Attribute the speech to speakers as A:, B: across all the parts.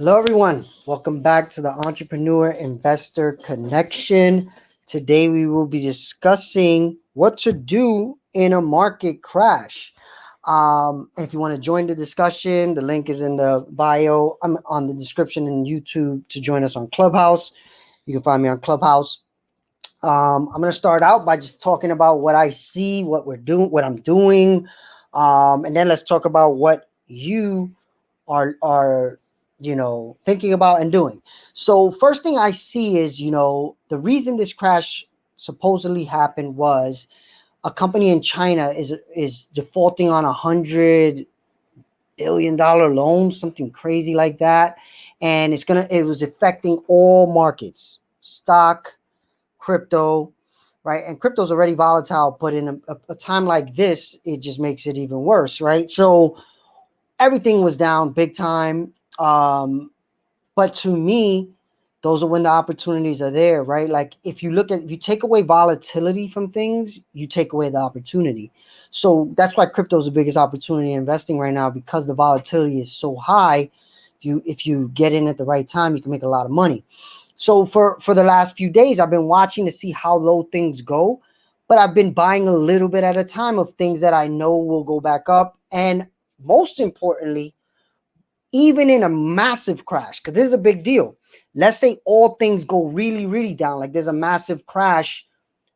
A: Hello, everyone. Welcome back to the Entrepreneur Investor Connection. Today, we will be discussing what to do in a market crash. And if you want to join the discussion, the link is in the bio. I'm on the description in YouTube to join us on Clubhouse. You can find me on Clubhouse. I'm going to start out by just talking about what I see, what we're doing, what I'm doing. And then let's talk about what you are thinking about and doing. So first thing I see is, the reason this crash supposedly happened was a company in China is defaulting on $100 billion loan, something crazy like that. And it was affecting all markets, stock, crypto, right? And crypto's already volatile, but in a time like this, it just makes it even worse, right? So everything was down big time. But to me, those are when the opportunities are there, right? Like if you take away volatility from things, you take away the opportunity. So that's why crypto is the biggest opportunity in investing right now, because the volatility is so high. If you get in at the right time, you can make a lot of money. So for the last few days, I've been watching to see how low things go, but I've been buying a little bit at a time of things that I know will go back up. And most importantly, even in a massive crash, because this is a big deal. Let's say all things go really, really down, like there's a massive crash.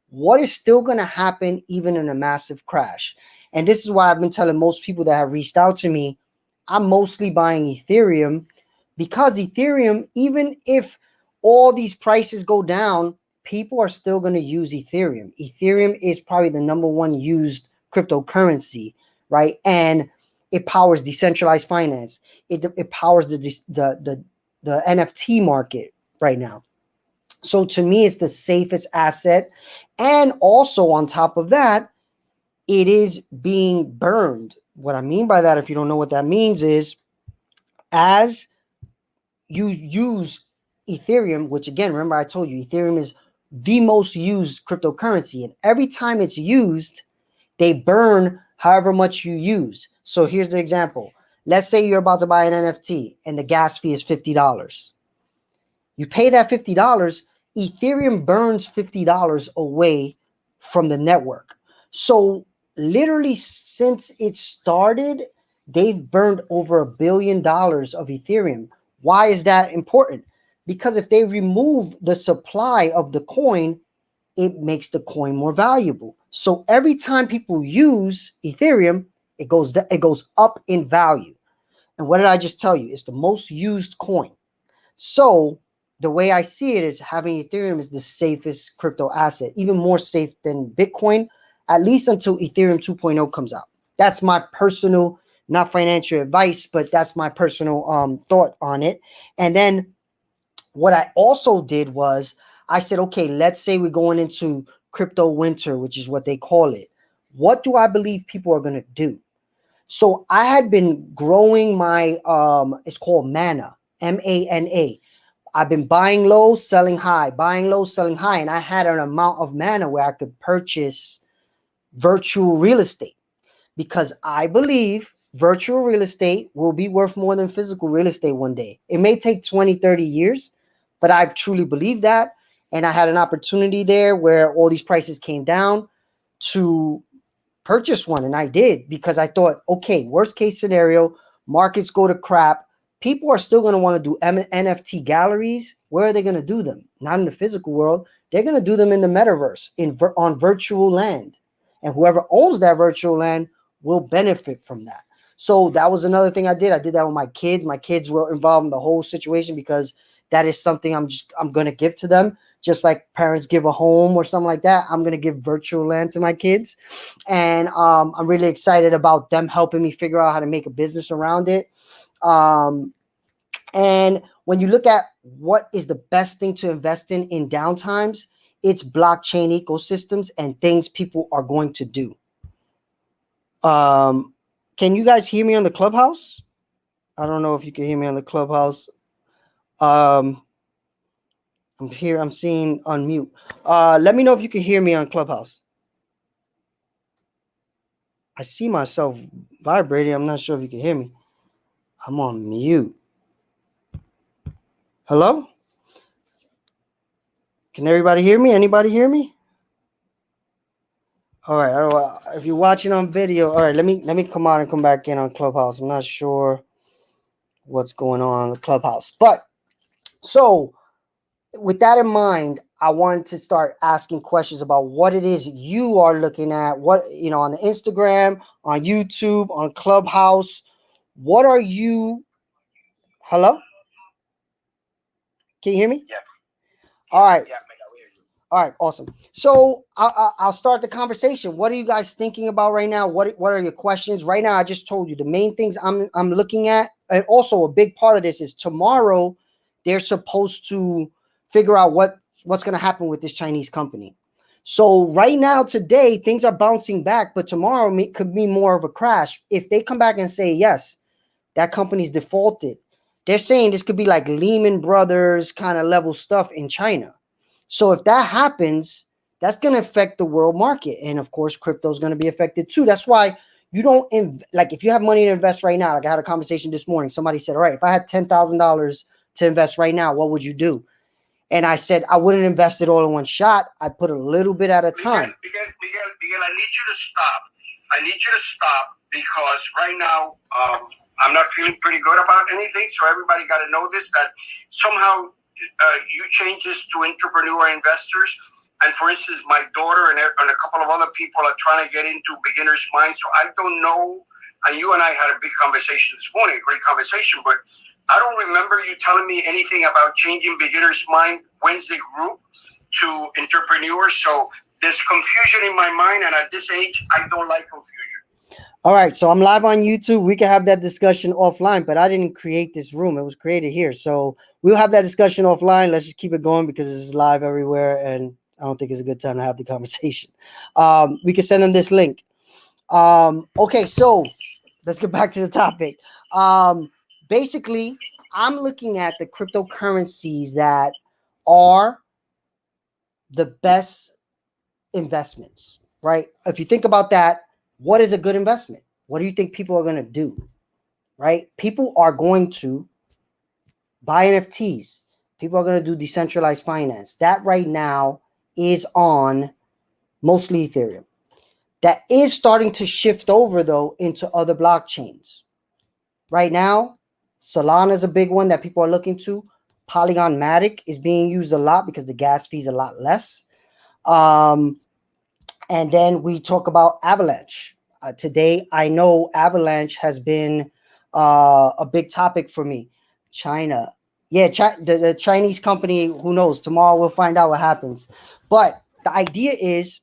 A: What is still going to happen even in a massive crash? And this is why I've been telling most people that have reached out to me, I'm mostly buying Ethereum, because Ethereum, even if all these prices go down, people are still going to use Ethereum. Ethereum is probably the number one used cryptocurrency, right? And it powers decentralized finance. It powers the NFT market right now. So to me, it's the safest asset. And also on top of that, it is being burned. What I mean by that, if you don't know what that means, is as you use Ethereum, which again, remember I told you, Ethereum is the most used cryptocurrency. And every time it's used, they burn however much you use. So here's the example. Let's say you're about to buy an NFT and the gas fee is $50. You pay that $50, Ethereum burns $50 away from the network. So literally since it started, they've burned over $1 billion of Ethereum. Why is that important? Because if they remove the supply of the coin, it makes the coin more valuable. So every time people use Ethereum, it goes up in value. And what did I just tell you? It's the most used coin. So the way I see it is having Ethereum is the safest crypto asset, even more safe than Bitcoin, at least until Ethereum 2.0 comes out. That's my personal, not financial advice, but that's my personal thought on it. And then what I also did was I said, okay, let's say we're going into crypto winter, which is what they call it. What do I believe people are going to do? So I had been growing my, it's called Mana, MANA. I've been buying low, selling high, buying low, selling high. And I had an amount of Mana where I could purchase virtual real estate, because I believe virtual real estate will be worth more than physical real estate one day. It may take 20, 30 years, but I truly believe that. And I had an opportunity there where all these prices came down to purchase one. And I did, because I thought, okay, worst case scenario, markets go to crap. People are still going to want to do NFT galleries. Where are they going to do them? Not in the physical world. They're going to do them in the metaverse, on virtual land. And whoever owns that virtual land will benefit from that. So that was another thing I did. I did that with my kids. My kids were involved in the whole situation, because that is something I'm going to give to them. Just like parents give a home or something like that, I'm going to give virtual land to my kids. And I'm really excited about them helping me figure out how to make a business around it. And when you look at what is the best thing to invest in downtimes, it's blockchain ecosystems and things people are going to do. Can you guys hear me on the Clubhouse? I don't know if you can hear me on the Clubhouse. I'm here. I'm seeing unmute. Let me know if you can hear me on Clubhouse. I see myself vibrating. I'm not sure if you can hear me. I'm on mute. Hello? Can everybody hear me? Anybody hear me? All right. If you're watching on video, all right. Let me come out and come back in on Clubhouse. I'm not sure what's going on the Clubhouse, but so with that in mind, I wanted to start asking questions about what it is you are looking at. What on the Instagram, on YouTube, on Clubhouse. What are you? Hello? Can you hear me?
B: Yeah.
A: All right.
B: Yeah, Miguel, we hear you.
A: All right, awesome. So I'll start the conversation. What are you guys thinking about right now? What are your questions right now? I just told you the main things I'm looking at, and also a big part of this is tomorrow. They're supposed to figure out what's going to happen with this Chinese company. So right now, today, things are bouncing back, but tomorrow could be more of a crash. If they come back and say yes, that company's defaulted, they're saying this could be like Lehman Brothers kind of level stuff in China. So if that happens, that's going to affect the world market. And of course, crypto is going to be affected too. That's why you don't like if you have money to invest right now. Like I had a conversation this morning. Somebody said, all right, if I had $10,000 to invest right now, what would you do? And I said, I wouldn't invest it all in one shot. I'd put a little bit at a time.
B: Miguel, I need you to stop. I need you to stop because right now I'm not feeling pretty good about anything. So everybody got to know this, that somehow you change this to entrepreneur investors. And for instance, my daughter and a couple of other people are trying to get into beginner's mind. So I don't know. And you and I had a big conversation this morning, a great conversation, but I don't remember you telling me anything about changing beginner's mind Wednesday group to entrepreneurs. So there's confusion in my mind, and at this age, I don't like confusion.
A: All right, so I'm live on YouTube. We can have that discussion offline, but I didn't create this room. It was created here. So we'll have that discussion offline. Let's just keep it going because this is live everywhere, and I don't think it's a good time to have the conversation. We can send them this link. Okay, so let's get back to the topic. Basically, I'm looking at the cryptocurrencies that are the best investments, right? If you think about that, what is a good investment? What do you think people are going to do, right? People are going to buy NFTs. People are going to do decentralized finance. That right now is on mostly Ethereum. That is starting to shift over, though, into other blockchains. Right now, Solana is a big one that people are looking to. Polygon Matic is being used a lot because the gas fee is a lot less. And then we talk about Avalanche. Today, I know Avalanche has been a big topic for me. China. Yeah, the Chinese company, who knows? Tomorrow we'll find out what happens. But the idea is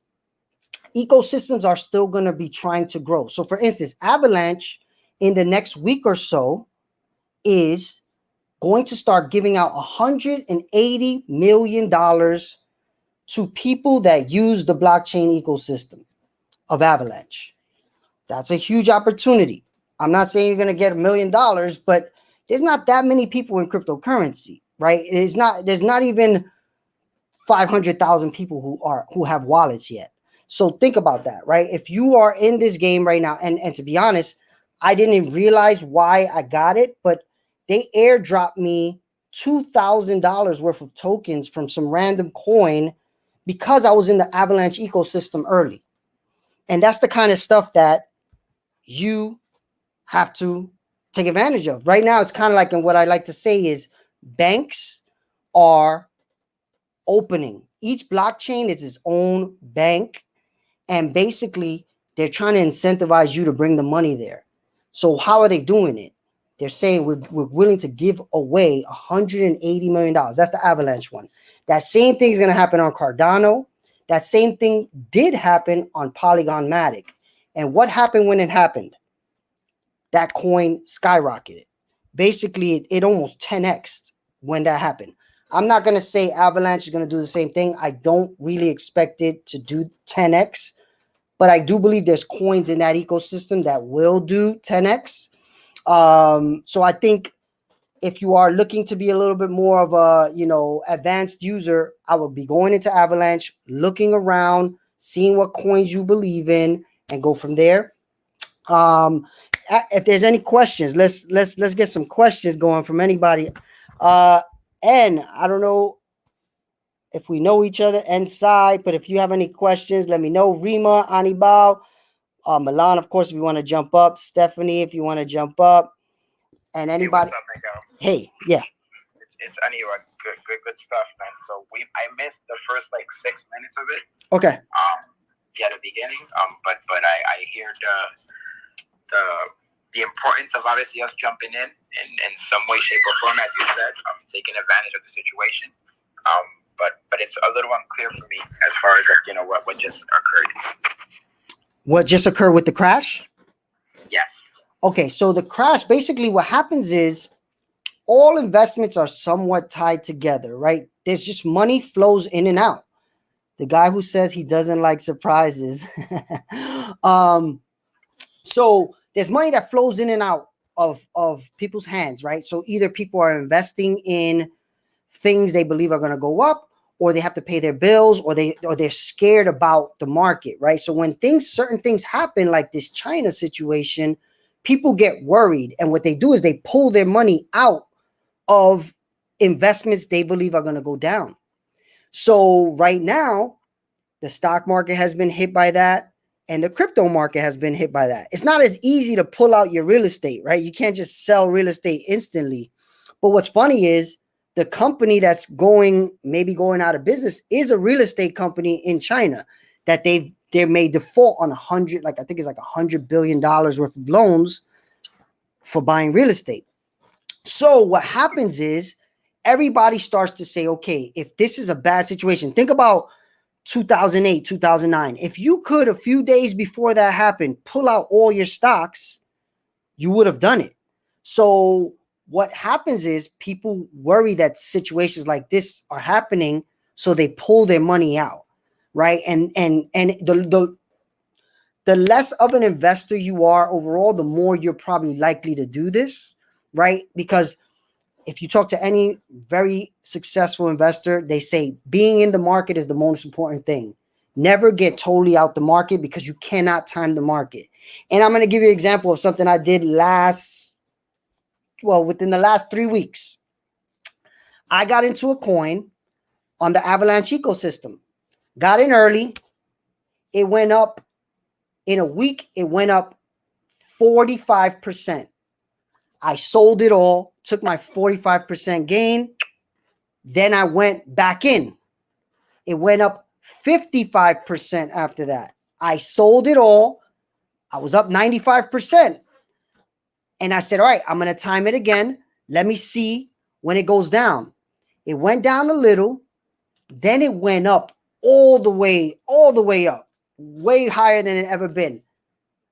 A: ecosystems are still going to be trying to grow. So, for instance, Avalanche in the next week or so is going to start giving out $180 million to people that use the blockchain ecosystem of Avalanche. That's a huge opportunity. I'm not saying you're going to get $1 million, but there's not that many people in cryptocurrency, right? There's not even 500,000 people who have wallets yet. So think about that, right? If you are in this game right now, and to be honest, I didn't even realize why I got it, but they airdropped me $2,000 worth of tokens from some random coin because I was in the Avalanche ecosystem early. And that's the kind of stuff that you have to take advantage of. Right now, it's kind of like, and what I like to say is banks are opening. Each blockchain is its own bank. And basically, they're trying to incentivize you to bring the money there. So how are they doing it? They're saying we're willing to give away $180 million. That's the Avalanche one. That same thing is going to happen on Cardano. That same thing did happen on Polygon Matic. And what happened when it happened? That coin skyrocketed. Basically, it almost 10x'd when that happened. I'm not going to say Avalanche is going to do the same thing. I don't really expect it to do 10x, but I do believe there's coins in that ecosystem that will do 10x. So I think if you are looking to be a little bit more of a, advanced user, I would be going into Avalanche, looking around, seeing what coins you believe in, and go from there. If there's any questions, let's get some questions going from anybody. And I don't know if we know each other inside, but if you have any questions, let me know. Rima, Anibal, Milan, of course, if you want to jump up. Stephanie, if you want to jump up. And anybody.
C: Hey, what's up, Miguel?
A: Hey, yeah.
C: It's anyway, good stuff, man. So I missed the first like 6 minutes of it.
A: Okay.
C: The beginning. But I hear the importance of obviously us jumping in some way, shape, or form, as you said, taking advantage of the situation. But it's a little unclear for me as far as like, what just occurred.
A: What just occurred with the crash?
C: Yes.
A: Okay, so the crash, basically what happens is all investments are somewhat tied together, right? There's just money flows in and out. The guy who says he doesn't like surprises. So there's money that flows in and out of people's hands, right? So either people are investing in things they believe are going to go up, or they have to pay their bills, or they're scared about the market, right? So when certain things happen, like this China situation, people get worried, and what they do is they pull their money out of investments they believe are going to go down. So right now, the stock market has been hit by that, and the crypto market has been hit by that. It's not as easy to pull out your real estate, right? You can't just sell real estate instantly. But what's funny is the company that's maybe going out of business is a real estate company in China that they may default on I think it's like $100 billion worth of loans for buying real estate. So what happens is everybody starts to say, okay, if this is a bad situation, think about 2008, 2009. If you could, a few days before that happened, pull out all your stocks, you would have done it. So what happens is people worry that situations like this are happening, so they pull their money out, right? And the less of an investor you are overall, the more you're probably likely to do this, right? Because if you talk to any very successful investor, they say being in the market is the most important thing. Never get totally out the market, because you cannot time the market. And I'm going to give you an example of something I did within the last 3 weeks. I got into a coin on the Avalanche ecosystem. Got in early. It went up in a week. It went up 45%. I sold it all, took my 45% gain. Then I went back in. It went up 55% after that. I sold it all. I was up 95%. And I said, all right, I'm going to time it again. Let me see when it goes down. It went down a little. Then it went up all the way up, way higher than it ever been.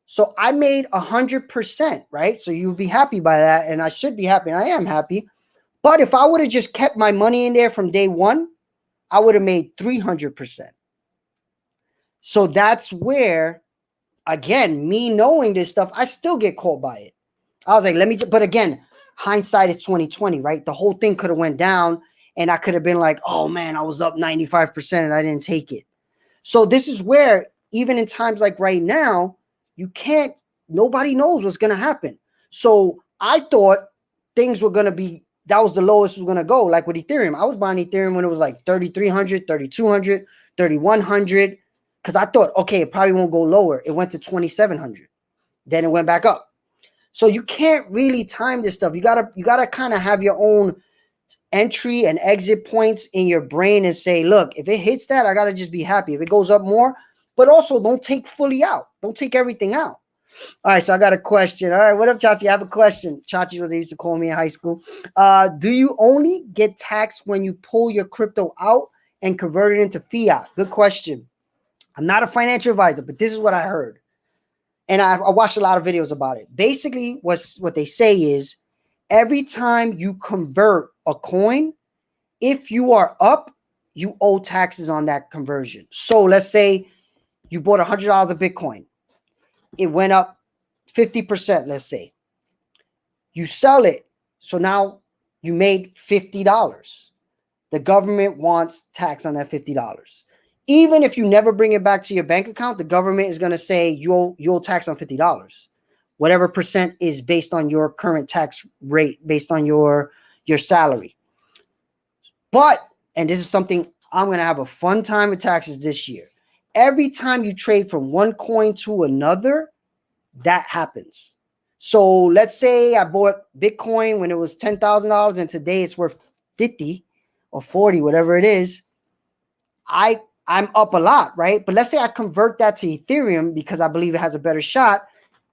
A: So I made 100%, right? So you'll be happy by that. And I should be happy. And I am happy. But if I would have just kept my money in there from day one, I would have made 300%. So that's where, again, me knowing this stuff, I still get caught by it. I was like, but again, hindsight is 2020, right? The whole thing could have went down, and I could have been like, oh man, I was up 95% and I didn't take it. So this is where, even in times like right now, nobody knows what's going to happen. So I thought things were going to be, that was the lowest it was going to go. Like with Ethereum, I was buying Ethereum when it was like 3,300, 3,200, 3,100. Because I thought, okay, it probably won't go lower. It went to 2,700. Then it went back up. So you can't really time this stuff. You gotta kind of have your own entry and exit points in your brain and say, look, if it hits that, I gotta just be happy. If it goes up more, but also don't take fully out. Don't take everything out. All right, so I got a question. All right, what up, Chachi? I have a question. Chachi is what they used to call me in high school. Do you only get taxed when you pull your crypto out and convert it into fiat? Good question. I'm not a financial advisor, but this is what I heard. And I watched a lot of videos about it. Basically, what they say is every time you convert a coin, if you are up, you owe taxes on that conversion. So let's say you bought $100 of Bitcoin. It went up 50%, let's say. You sell it. So now you made $50. The government wants tax on that $50. Even if you never bring it back to your bank account, the government is going to say you'll tax on $50. Whatever percent is based on your current tax rate, based on your salary. But, and this is something I'm going to have a fun time with taxes this year. Every time you trade from one coin to another, that happens. So let's say I bought Bitcoin when it was $10,000 and today it's worth 50 or 40, whatever it is. I'm up a lot, right? But let's say I convert that to Ethereum because I believe it has a better shot.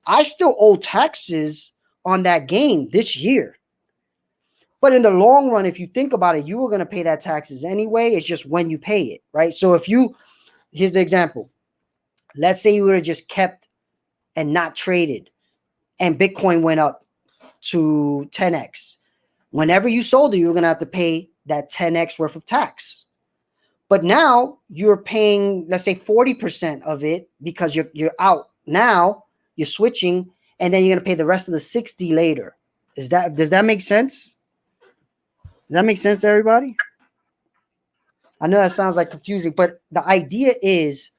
A: I still owe taxes on that gain this year. But in the long run, if you think about it, you were going to pay that taxes anyway. It's just when you pay it, right? So if you, here's the example. Let's say you would have just kept and not traded and Bitcoin went up to 10x. Whenever you sold it, you were going to have to pay that 10x worth of tax. But now you're paying, let's say 40% of it because you're out now, you're switching, and then you're going to pay the rest of the 60 later. Does that make sense? Does that make sense to everybody? I know that sounds like confusing, but the idea is,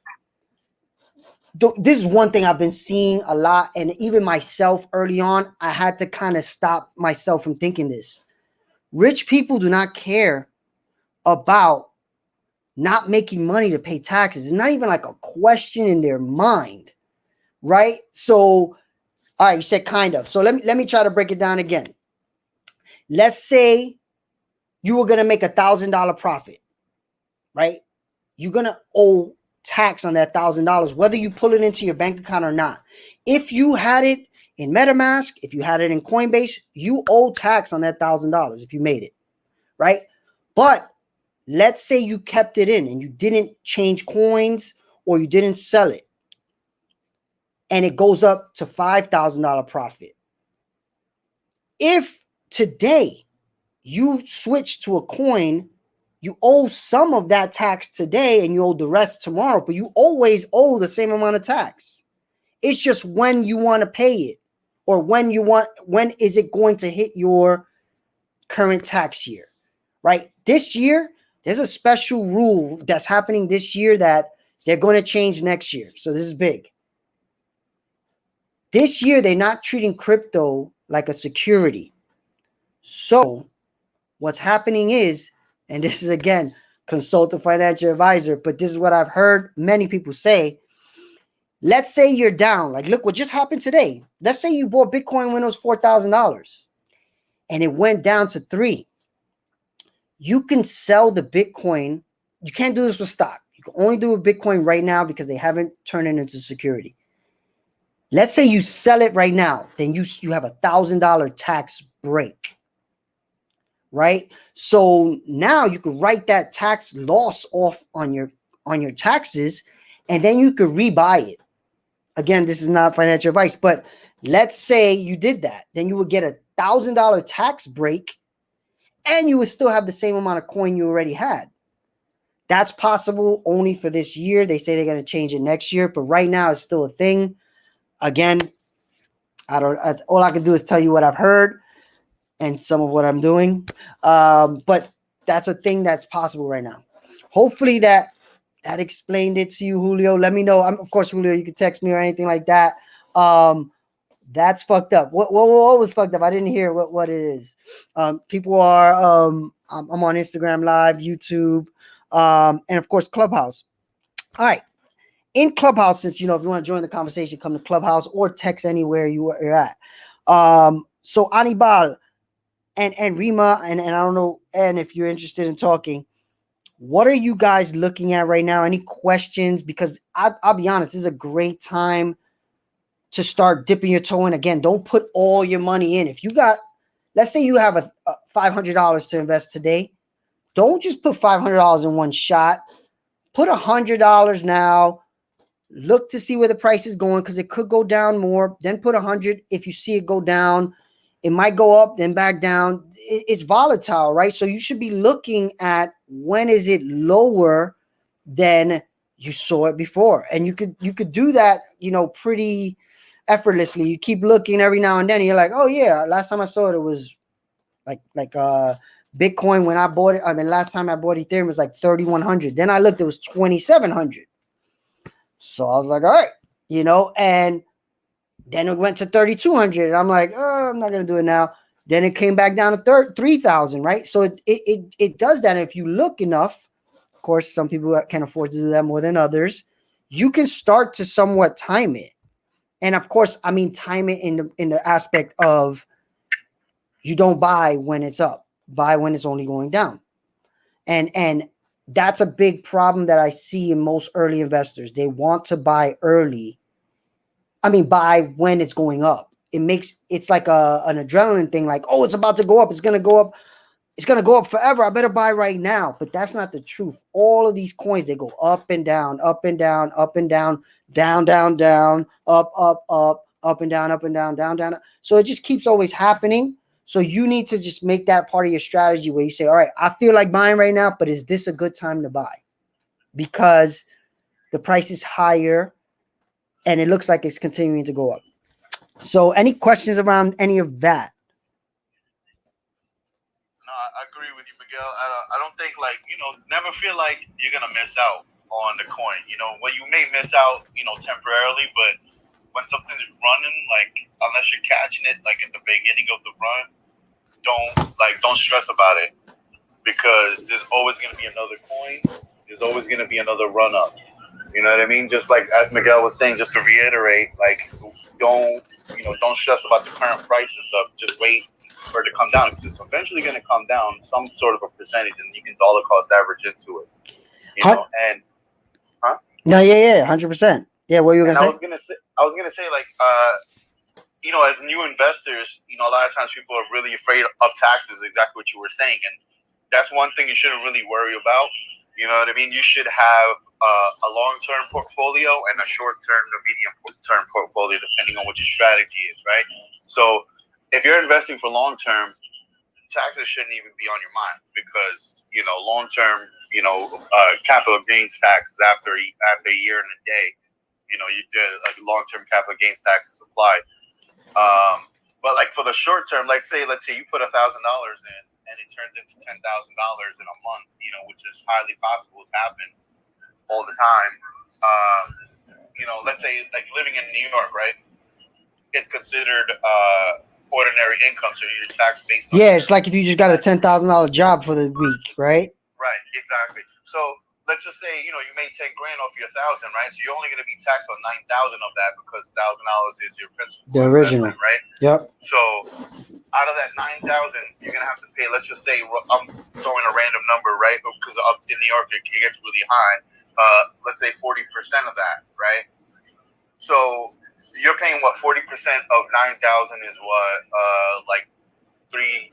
A: this is one thing I've been seeing a lot, and even myself early on, I had to kind of stop myself from thinking this. Rich people do not care about not making money to pay taxes. It's not even like a question in their mind, right? So, all right, you said kind of. So let me try to break it down again. Let's say you were going to make $1,000 profit, right? You're going to owe tax on that $1,000, whether you pull it into your bank account or not. If you had it in MetaMask, if you had it in Coinbase, you owe tax on that $1,000 if you made it, right? But let's say you kept it in and you didn't change coins or you didn't sell it, and it goes up to $5,000 profit. If today you switch to a coin, you owe some of that tax today and you owe the rest tomorrow, but you always owe the same amount of tax. It's just when you want to pay it, or when is it going to hit your current tax year, right? This year, there's a special rule that's happening this year that they're going to change next year. So this is big. This year, they're not treating crypto like a security. So what's happening is, and this is again, consult a financial advisor, but this is what I've heard many people say. Let's say you're down. Like, look what just happened today. Let's say you bought Bitcoin when it was $4,000 and it went down to $3,000. You can sell the Bitcoin. You can't do this with stock. You can only do it with Bitcoin right now because they haven't turned it into security. Let's say you sell it right now, then you have $1,000 tax break, right? So now you could write that tax loss off on your taxes, and then you could rebuy it. Again, this is not financial advice, but let's say you did that. Then you would get $1,000 tax break, and you would still have the same amount of coin you already had. That's possible only for this year. They say they're going to change it next year, but right now it's still a thing. Again, all I can do is tell you what I've heard and some of what I'm doing. But that's a thing that's possible right now. Hopefully that explained it to you, Julio. Let me know. Of course, Julio, you can text me or anything like that. That's fucked up. What was fucked up? I didn't hear what it is. People are, I'm on Instagram Live, YouTube, and of course, Clubhouse. All right. In Clubhouse, since, if you want to join the conversation, come to Clubhouse or text anywhere you're at. So Anibal and Rima, and I don't know, and if you're interested in talking, what are you guys looking at right now? Any questions? Because I'll be honest, this is a great time to start dipping your toe in. Again, don't put all your money in. If you got, let's say you have a $500 to invest today, don't just put $500 in one shot. Put $100 now. Look to see where the price is going, because it could go down more. Then put 100 if you see it go down. It might go up, then back down. It's volatile, right? So you should be looking at when is it lower than you saw it before. And you could do that, pretty effortlessly. You keep looking every now and then. And you're like, oh yeah, last time I saw it, it was like Bitcoin when I bought it. I mean, last time I bought Ethereum was like 3,100. Then I looked, it was 2,700. So I was like, all right, and then it went to 3,200. I'm like, oh, I'm not going to do it now. Then it came back down to 3,000, right? So it does that. And if you look enough, of course, some people can afford to do that more than others. You can start to somewhat time it. And of course, I mean, time it in the aspect of you don't buy when it's up, buy when it's only going down. And that's a big problem that I see in most early investors. They want to buy early. I mean, buy when it's going up. It's like an adrenaline thing, like, oh, it's about to go up. It's going to go up. It's going to go up forever. I better buy right now. But that's not the truth. All of these coins, they go up and down, up and down, up and down, down, down, down, up, up, up and down, down, down. So it just keeps always happening. So you need to just make that part of your strategy where you say, all right, I feel like buying right now, but is this a good time to buy? Because the price is higher and it looks like it's continuing to go up. So any questions around any of that?
D: No, I agree with you, Miguel. I don't think, like, never feel like you're going to miss out on the coin. Well, you may miss out, temporarily, but when something is running, like, unless you're catching it, like, at the beginning of the run, don't stress about it, because there's always going to be another coin. There's always going to be another run up. You know what I mean? Just like as Miguel was saying, just to reiterate, like, don't stress about the current price and stuff. Just wait for it to come down, because it's eventually going to come down some sort of a percentage, and you can dollar cost average into it. And
A: no, yeah, 100%. Yeah, what you were gonna say?
D: I was gonna say, like, as new investors, a lot of times people are really afraid of taxes, exactly what you were saying. And that's one thing you shouldn't really worry about. You know what I mean? You should have a long-term portfolio and a short-term to medium-term portfolio, depending on what your strategy is, right? So if you're investing for long-term, taxes shouldn't even be on your mind, because, long-term, capital gains taxes after a year and a day, like long-term capital gains taxes applied. But like for the short term, let's say you put $1,000 in and it turns into $10,000 in a month, which is highly possible to happen all the time. Let's say, like, living in New York, right? It's considered ordinary income, so you're taxed based on.
A: Yeah, it's like if you just got a $10,000 job for the week, right?
D: Right, exactly. So let's just say, you made $10,000 off your 1,000, right? So you're only going to be taxed on 9,000 of that, because $1,000 is your principal.
A: The original,
D: right?
A: Yep.
D: So out of that 9,000, you're going to have to pay, let's just say, I'm throwing a random number, right? Because up in New York, it gets really high. Let's say 40% of that, right? So you're paying what, 40% of 9,000 is what, like $3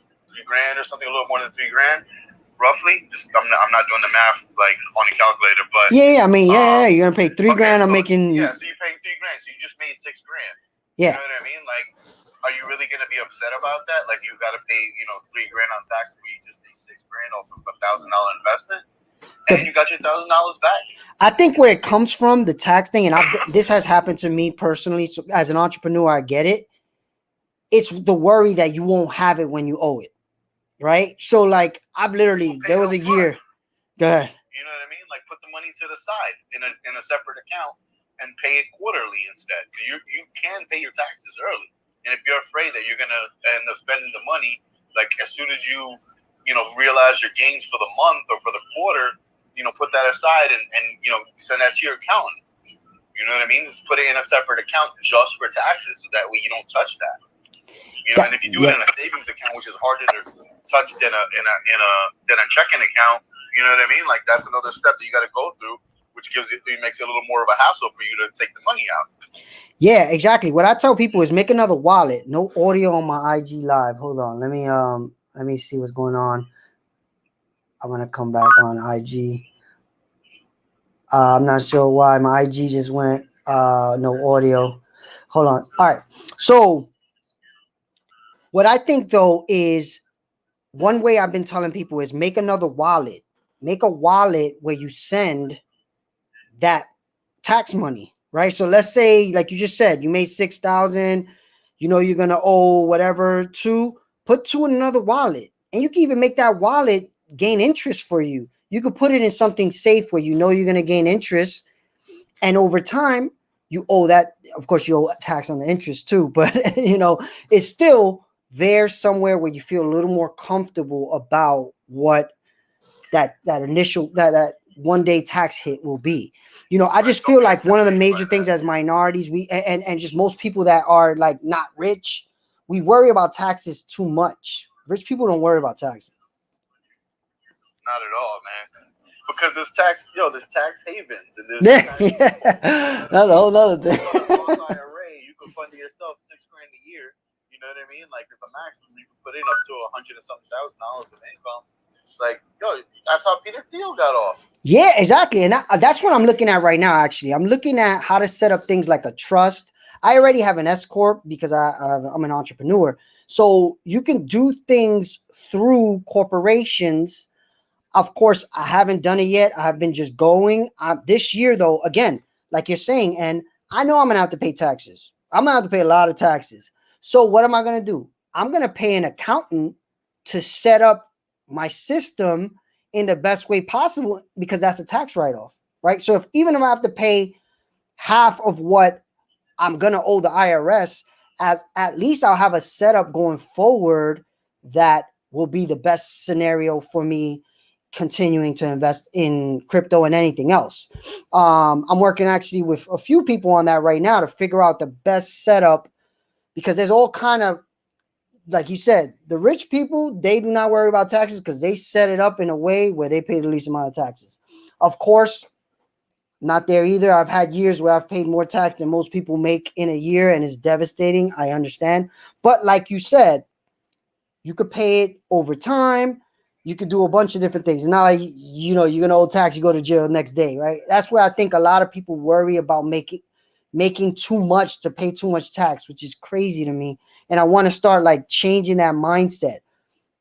D: grand or something, a little more than $3 grand, roughly. Just I'm not doing the math like on the calculator, but
A: yeah, I mean, you're gonna pay $3 grand. I'm making
D: so you're paying $3 grand, so you just made $6 grand.
A: Yeah,
D: you know what I mean? Like, are you really gonna be upset about that? Like, you got to pay $3 grand on taxes where you just made $6 grand off of $1,000 investment, and you got your $1,000 back.
A: I think where it comes from, the tax thing, and this has happened to me personally. So as an entrepreneur, I get it. It's the worry that you won't have it when you owe it, right? So like, I've literally, there was a year. Go ahead.
D: You know what I mean? Like, put the money to the side in a separate account and pay it quarterly instead. You can pay your taxes early, and if you're afraid that you're gonna end up spending the money, like, as soon as you realize your gains for the month or for the quarter, put that aside and send that to your accountant. You know what I mean? Just put it in a separate account just for taxes, so that way you don't touch that. And if you do it in a savings account, which is harder to touch than a checking account, you know what I mean? Like, that's another step that you got to go through, which makes it a little more of a hassle for you to take the money out.
A: Yeah, exactly. What I tell people is make another wallet. No audio on my IG live. Hold on. Let me see what's going on. I'm gonna come back on IG. I'm not sure why my IG just went no audio. Hold on. All right. So what I think though is, one way I've been telling people is make another wallet. Make a wallet where you send that tax money, right? So let's say, like you just said, you made 6,000, you're gonna owe whatever put two in another wallet, and you can even make that wallet gain interest for you. You could put it in something safe where you're gonna gain interest, and over time you owe that. Of course, you owe tax on the interest too, but it's still there somewhere where you feel a little more comfortable about what that initial that 1 day tax hit will be. You know, I just feel like one of the major things as minorities, we and just most people that are like not rich, we worry about taxes too much. Rich people don't worry about taxes.
D: Not at all, man. Because there's tax havens, and there's
A: That's a whole other thing.
D: IRA, you can fund it yourself $6,000 a year. You know what I mean? Like, if a maximum, you can put in up to $100 and something $1,000 of income. It's like, yo, that's how Peter Thiel got off.
A: Yeah, exactly. And that's what I'm looking at right now, actually. I'm looking at how to set up things like a trust. I already have an S Corp because I'm an entrepreneur. So you can do things through corporations. Of course, I haven't done it yet. I've been just going. This year, though, again, like you're saying, and I know I'm going to have to pay taxes. I'm going to have to pay a lot of taxes. So what am I going to do? I'm going to pay an accountant to set up my system in the best way possible because that's a tax write-off, right? So even if I have to pay half of what I'm going to owe the IRS, at least I'll have a setup going forward that will be the best scenario for me continuing to invest in crypto and anything else. I'm working actually with a few people on that right now to figure out the best setup because there's all kind of, like you said, the rich people, they do not worry about taxes because they set it up in a way where they pay the least amount of taxes. Of course, not there either. I've had years where I've paid more tax than most people make in a year, and it's devastating. I understand. But like you said, you could pay it over time. You could do a bunch of different things. It's not like, you know, you're going to owe tax, you go to jail the next day, right? That's where I think a lot of people worry about making too much to pay too much tax, which is crazy to me. And I want to start like changing that mindset.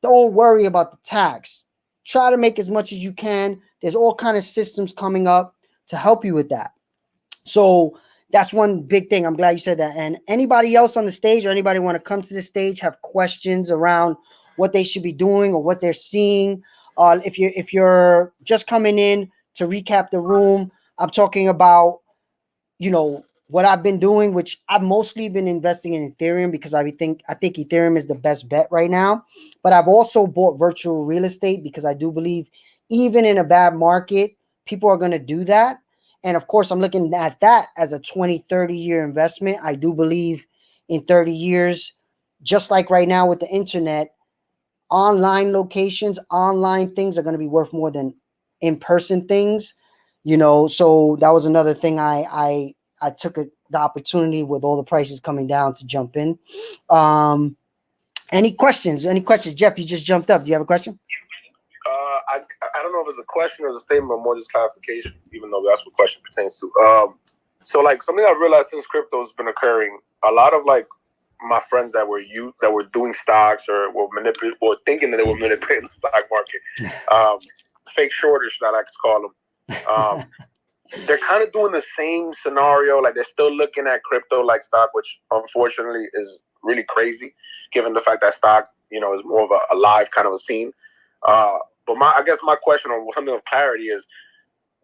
A: Don't worry about the tax. Try to make as much as you can. There's all kind of systems coming up to help you with that. So that's one big thing. I'm glad you said that. And anybody else on the stage or anybody want to come to the stage, have questions around what they should be doing or what they're seeing. If you're just coming in to recap the room, I'm talking about, you know, what I've been doing, which I've mostly been investing in Ethereum because I think Ethereum is the best bet right now. But I've also bought virtual real estate because I do believe even in a bad market, people are going to do that. And of course, I'm looking at that as a 20, 30-year investment. I do believe in 30 years, just like right now with the internet, online locations, online things are going to be worth more than in-person things, you know. So that was another thing I took the opportunity with all the prices coming down to jump in. Any questions? Jeff, you just jumped up. Do you have a question?
E: I don't know if it's a question or a statement or more just clarification, even though that's what the question pertains to. So like something I've realized since crypto has been occurring, a lot of like my friends that were doing stocks or were manipulating or thinking that they were manipulating the stock market, fake shorters, I like to call them. They're kind of doing the same scenario. Like they're still looking at crypto like stock, which unfortunately is really crazy, given the fact that stock, you know, is more of a live kind of a scene. But I guess my question or something of clarity is,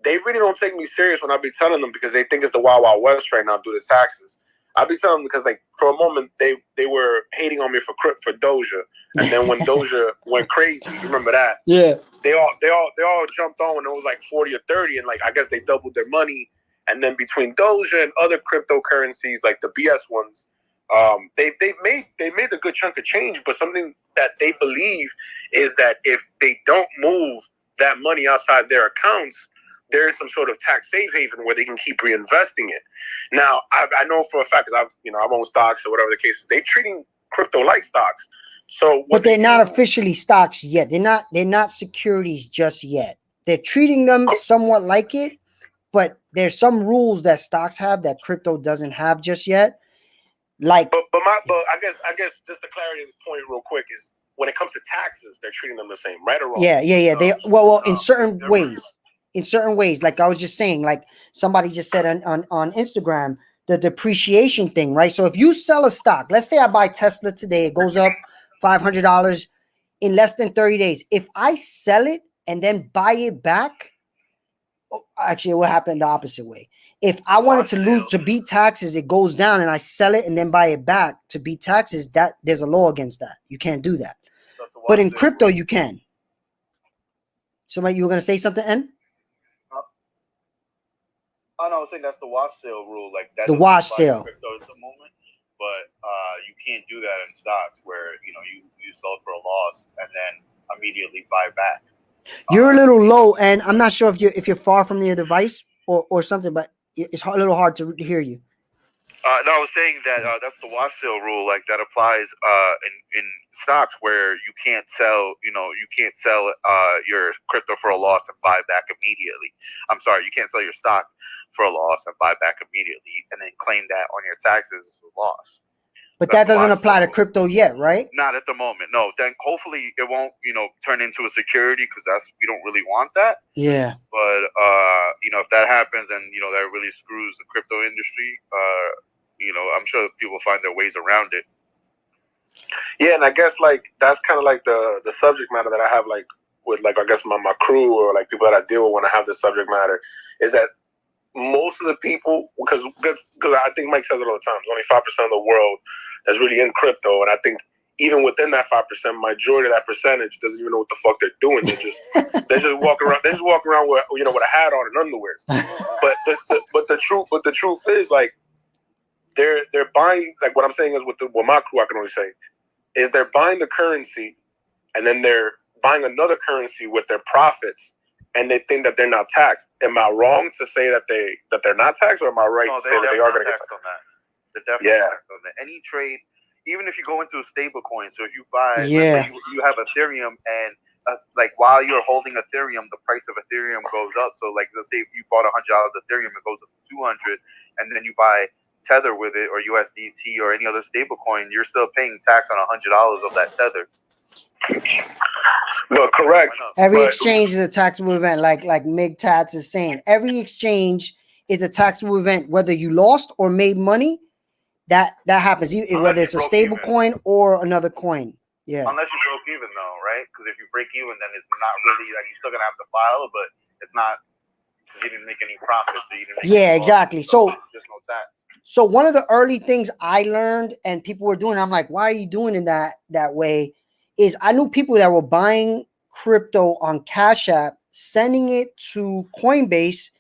E: they really don't take me serious when I be telling them because they think it's the Wild Wild West right now due to taxes. I be telling them because like for a moment they were hating on me for Doja, and then when Doja went crazy, you remember that?
A: Yeah.
E: They all jumped on when it was like 40 or 30, and like I guess they doubled their money. And then between Doja and other cryptocurrencies like the BS ones, they made a good chunk of change. But something that they believe is that if they don't move that money outside their accounts, there is some sort of tax safe haven where they can keep reinvesting it. Now, I know for a fact because I've owned stocks or whatever the case is. They're treating crypto like stocks. So,
A: but they're not officially stocks yet. They're not securities just yet. They're treating them somewhat like it, but there's some rules that stocks have that crypto doesn't have just yet. Like,
E: but I guess just the clarity of the point real quick is when it comes to taxes, they're treating them the same, right or wrong?
A: Yeah. They in certain ways. In certain ways, like I was just saying, like somebody just said on Instagram, the depreciation thing, right? So if you sell a stock, let's say I buy Tesla today, it goes up $500 in less than 30 days. If I sell it and then buy it back, actually it will happen the opposite way. If I wanted to
D: Watch
A: lose to beat taxes, it goes down and I sell it and then buy it back to beat taxes. That there's a law against that. You can't do that.
D: That's the
A: But
D: watch
A: in
D: sale
A: crypto,
D: rule.
A: you can. Somebody, you were gonna say something, N?
D: Oh no, I was saying that's the watch sale rule. Like that.
A: The
D: doesn't
A: wash
D: apply to
A: sale.
D: crypto at the moment, but you can't do that in stocks where you sell for a loss and then immediately buy back.
A: You're a little low, and I'm not sure if you're far from the device or something, but it's a little hard to hear you.
D: No, I was saying that that's the watch sale rule. Like that applies in stocks where you can't sell. You can't sell your crypto for a loss and buy back immediately. I'm sorry, you can't sell your stock for a loss and buy back immediately, and then claim that on your taxes as a loss.
A: But that doesn't apply to crypto yet, right?
D: Not at the moment. No. Then hopefully it won't, turn into a security because we don't really want that.
A: Yeah.
D: But if that happens and that really screws the crypto industry, I'm sure people find their ways around it.
E: Yeah, and I guess like that's kind of like the subject matter that I have like with like I guess my crew or like people that I deal with when I have this subject matter is that most of the people because I think Mike says it all the time. There's only 5% of the world that's really in crypto, and I think even within that 5%, majority of that percentage doesn't even know what the fuck they're doing. They just walk around. They just walk around with with a hat on and underwears. But the truth is like they're buying like what I'm saying is with my crew I can only say is they're buying the currency and then they're buying another currency with their profits. And they think that they're not taxed. Am I wrong to say that they're not taxed, or am I right to say that they are going to get taxed
D: on that? They're definitely taxed on that. Any trade, even if you go into a stable coin, so if you buy, you have Ethereum, and like while you're holding Ethereum, the price of Ethereum goes up. So like let's say if you bought $100 Ethereum, it goes up to 200, and then you buy Tether with it or USDT or any other stable coin, you're still paying tax on $100 of that Tether.
E: No, correct.
A: Every exchange is a taxable event, like Mig Tats is saying. Every exchange is a taxable event, whether you lost or made money. That happens, whether it's a stable coin or another coin. Yeah.
D: Unless you broke even, though, right? Because if you break even, then it's not really like you're still gonna have to file, but it's not. You didn't make any profits. So you didn't make
A: exactly. So
D: there's no tax.
A: So one of the early things I learned and people were doing, I'm like, why are you doing it that way? Is I knew people that were buying crypto on Cash App, sending it to Coinbase,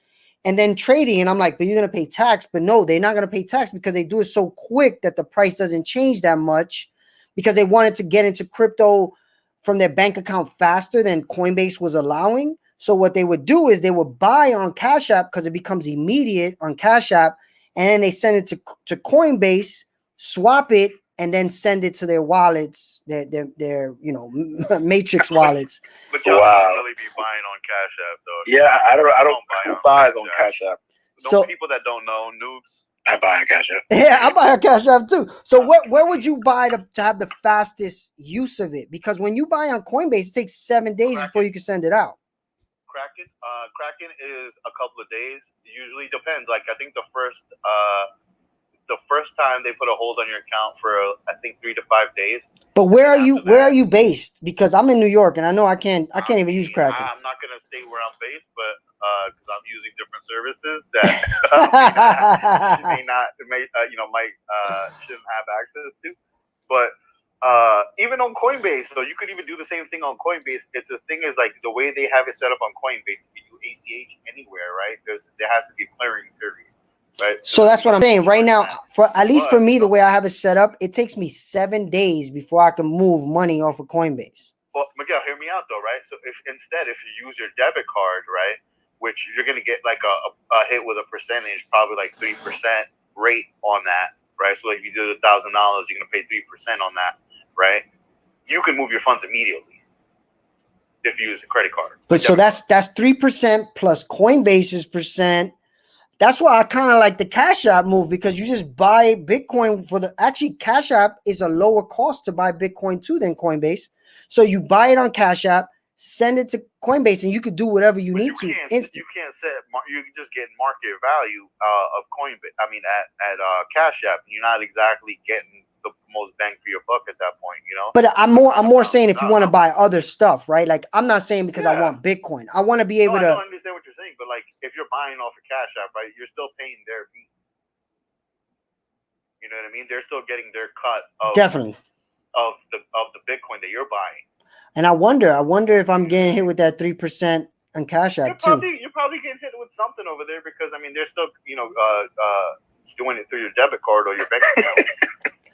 A: and then trading. And I'm like, but you're going to pay tax. But no, they're not going to pay tax because they do it so quick that the price doesn't change that much because they wanted to get into crypto from their bank account faster than Coinbase was allowing. So what they would do is they would buy on Cash App because it becomes immediate on Cash App. And then they send it to Coinbase, swap it, and then send it to their wallets, their matrix wallets.
D: But y'all don't really be buying on Cash App though.
E: Yeah, I don't buy buys on Cash App.
D: So people that don't know, noobs.
E: I buy on Cash App.
A: Yeah, I buy on Cash App too. So where would you buy to have the fastest use of it? Because when you buy on Coinbase, it takes 7 days before you can send it out.
D: Kraken is a couple of days. Usually depends. Like I think the first time they put a hold on your account for I think 3 to 5 days.
A: But where are you based? Because I'm in New York and I know I can't even use Kraken.
D: I'm not gonna state where I'm based, but because I'm using different services that might shouldn't have access to. But even on Coinbase, so you could even do the same thing on Coinbase. The thing is like the way they have it set up on Coinbase, if you do ACH anywhere, right? There has to be a clearing period, right?
A: So that's what I'm saying. Right now, for me, the way I have it set up, it takes me 7 days before I can move money off of Coinbase.
D: Well, Miguel, hear me out though, right? So if you use your debit card, right, which you're gonna get like a hit with a percentage, probably like 3% rate on that, right? So like if you did $1,000, you're gonna pay 3% on that, right? You can move your funds immediately if you use a credit card.
A: But so that's 3% plus Coinbase's percent. That's why I kind of like the Cash App move because you just buy Bitcoin actually Cash App is a lower cost to buy Bitcoin too than Coinbase. So you buy it on Cash App, send it to Coinbase, and you could do whatever you need to.
D: You can't set. You can just get market value of Coinbase. I mean, at Cash App, you're not exactly getting the most bang for your buck at that point, you know.
A: But I'm more saying if you want to buy other stuff, right? Like I'm not saying because I want Bitcoin. I want to be able
D: I
A: to.
D: don't understand what you're saying, but like if you're buying off a Cash App, right, you're still paying their fee. You know what I mean? They're still getting their cut of
A: Definitely
D: of the Bitcoin that you're buying.
A: And I wonder if I'm getting hit with that 3% on Cash App too.
D: You're probably getting hit with something over there because I mean they're still doing it through your debit card or your bank account,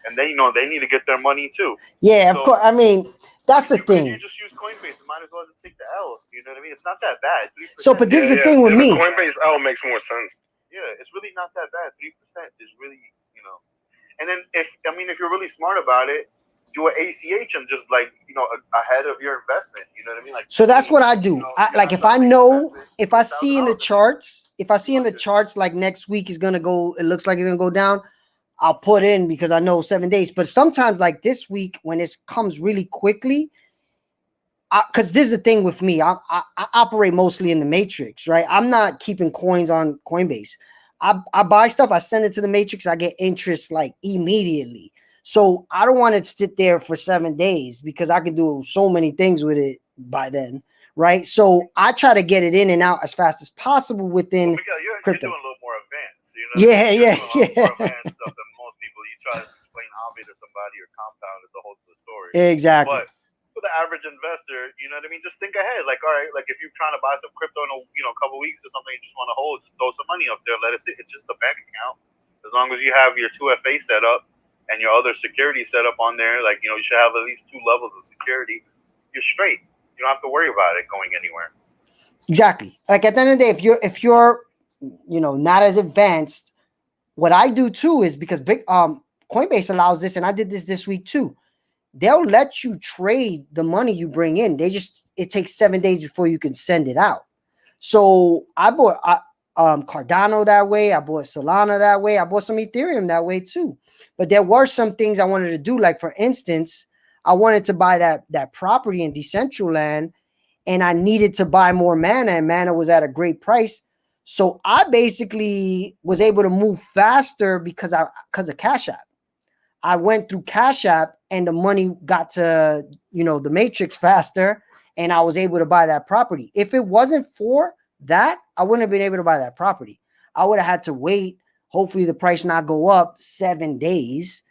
D: and they need to get their money too.
A: Yeah, of course. I mean, that's the thing.
D: You just use Coinbase. Might as well just take the L. You know what I mean? It's not that bad. 3%.
A: So, but this is the thing with me.
E: The Coinbase L makes more sense.
D: Yeah, it's really not that bad. 3% is really, And then if you're really smart about it, do an ACH and just ahead of your investment. You know what I mean? Like,
A: so that's what I do. If I see in the charts, like next week is gonna go, it looks like it's gonna go down, I'll put in because I know 7 days. But sometimes like this week when it comes really quickly, because this is the thing with me, I operate mostly in the matrix, right? I'm not keeping coins on Coinbase. I buy stuff, I send it to the matrix, I get interest like immediately. So I don't want to sit there for 7 days because I could do so many things with it by then, right? So I try to get it in and out as fast as possible within crypto.
D: You're doing a little more advanced,
A: Yeah.
D: More advanced stuff than most people. You try to explain Avi to somebody or compound is a whole other story.
A: Exactly.
D: But for the average investor, you know what I mean? Just think ahead. Like, all right, like if you're trying to buy some crypto in a couple weeks or something, you just want to hold, just throw some money up there, let it sit. It's just a bank account. As long as you have your 2FA set up and your other security set up on there, like, you should have at least 2 levels of security. You're straight. You don't have to worry about it going anywhere.
A: Exactly. Like at the end of the day, if you're not as advanced, what I do too is because Coinbase allows this, and I did this week too. They'll let you trade the money you bring in. It takes 7 days before you can send it out. So I bought Cardano that way. I bought Solana that way. I bought some Ethereum that way too. But there were some things I wanted to do. Like for instance, I wanted to buy that property in Decentraland, and I needed to buy more mana, and mana was at a great price. So I basically was able to move faster because of Cash App. I went through Cash App and the money got to, the matrix faster, and I was able to buy that property. If it wasn't for that, I wouldn't have been able to buy that property. I would have had to wait, hopefully the price not go up 7 days.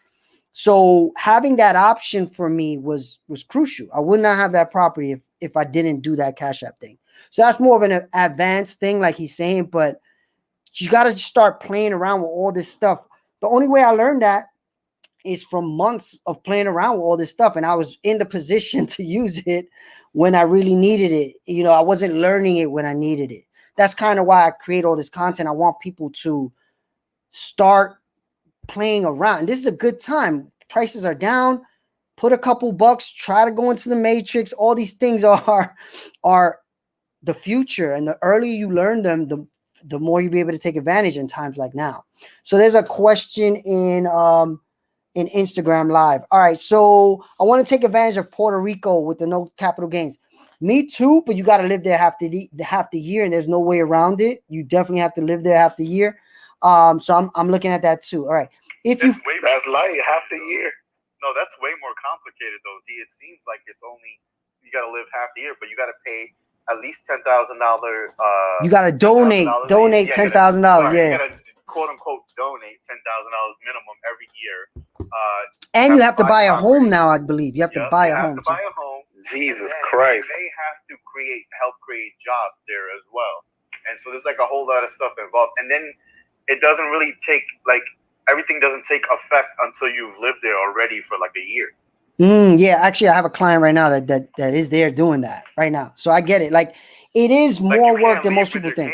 A: So having that option for me was crucial. I would not have that property if I didn't do that Cash App thing. So that's more of an advanced thing, like he's saying, but you got to start playing around with all this stuff. The only way I learned that is from months of playing around with all this stuff. And I was in the position to use it when I really needed it. I wasn't learning it when I needed it. That's kind of why I create all this content. I want people to start playing around. And this is a good time. Prices are down. Put a couple bucks, try to go into the matrix. All these things are the future. And the earlier you learn them, the more you'll be able to take advantage in times like now. So there's a question in Instagram Live. All right, so I want to take advantage of Puerto Rico with the no capital gains. Me too, but you got to live there half the year, and there's no way around it. You definitely have to live there half the year. So I'm looking at that too. All right,
E: that's light, half the year.
D: No, that's way more complicated though. See, it seems like it's only you got to live half the year, but you got to pay at least $10,000.
A: You got to donate $10,000. Yeah.
D: You got to quote unquote donate $10,000 minimum every year.
A: And you have to buy a home now, I believe. You have to buy a home.
D: Buy a home.
E: Jesus Christ.
D: They have to help create jobs there as well. And so there's like a whole lot of stuff involved. And then it doesn't really take, everything doesn't take effect until you've lived there already for like a year.
A: Yeah, actually, I have a client right now that is there doing that right now. So I get it. Like, it is more work than most people think.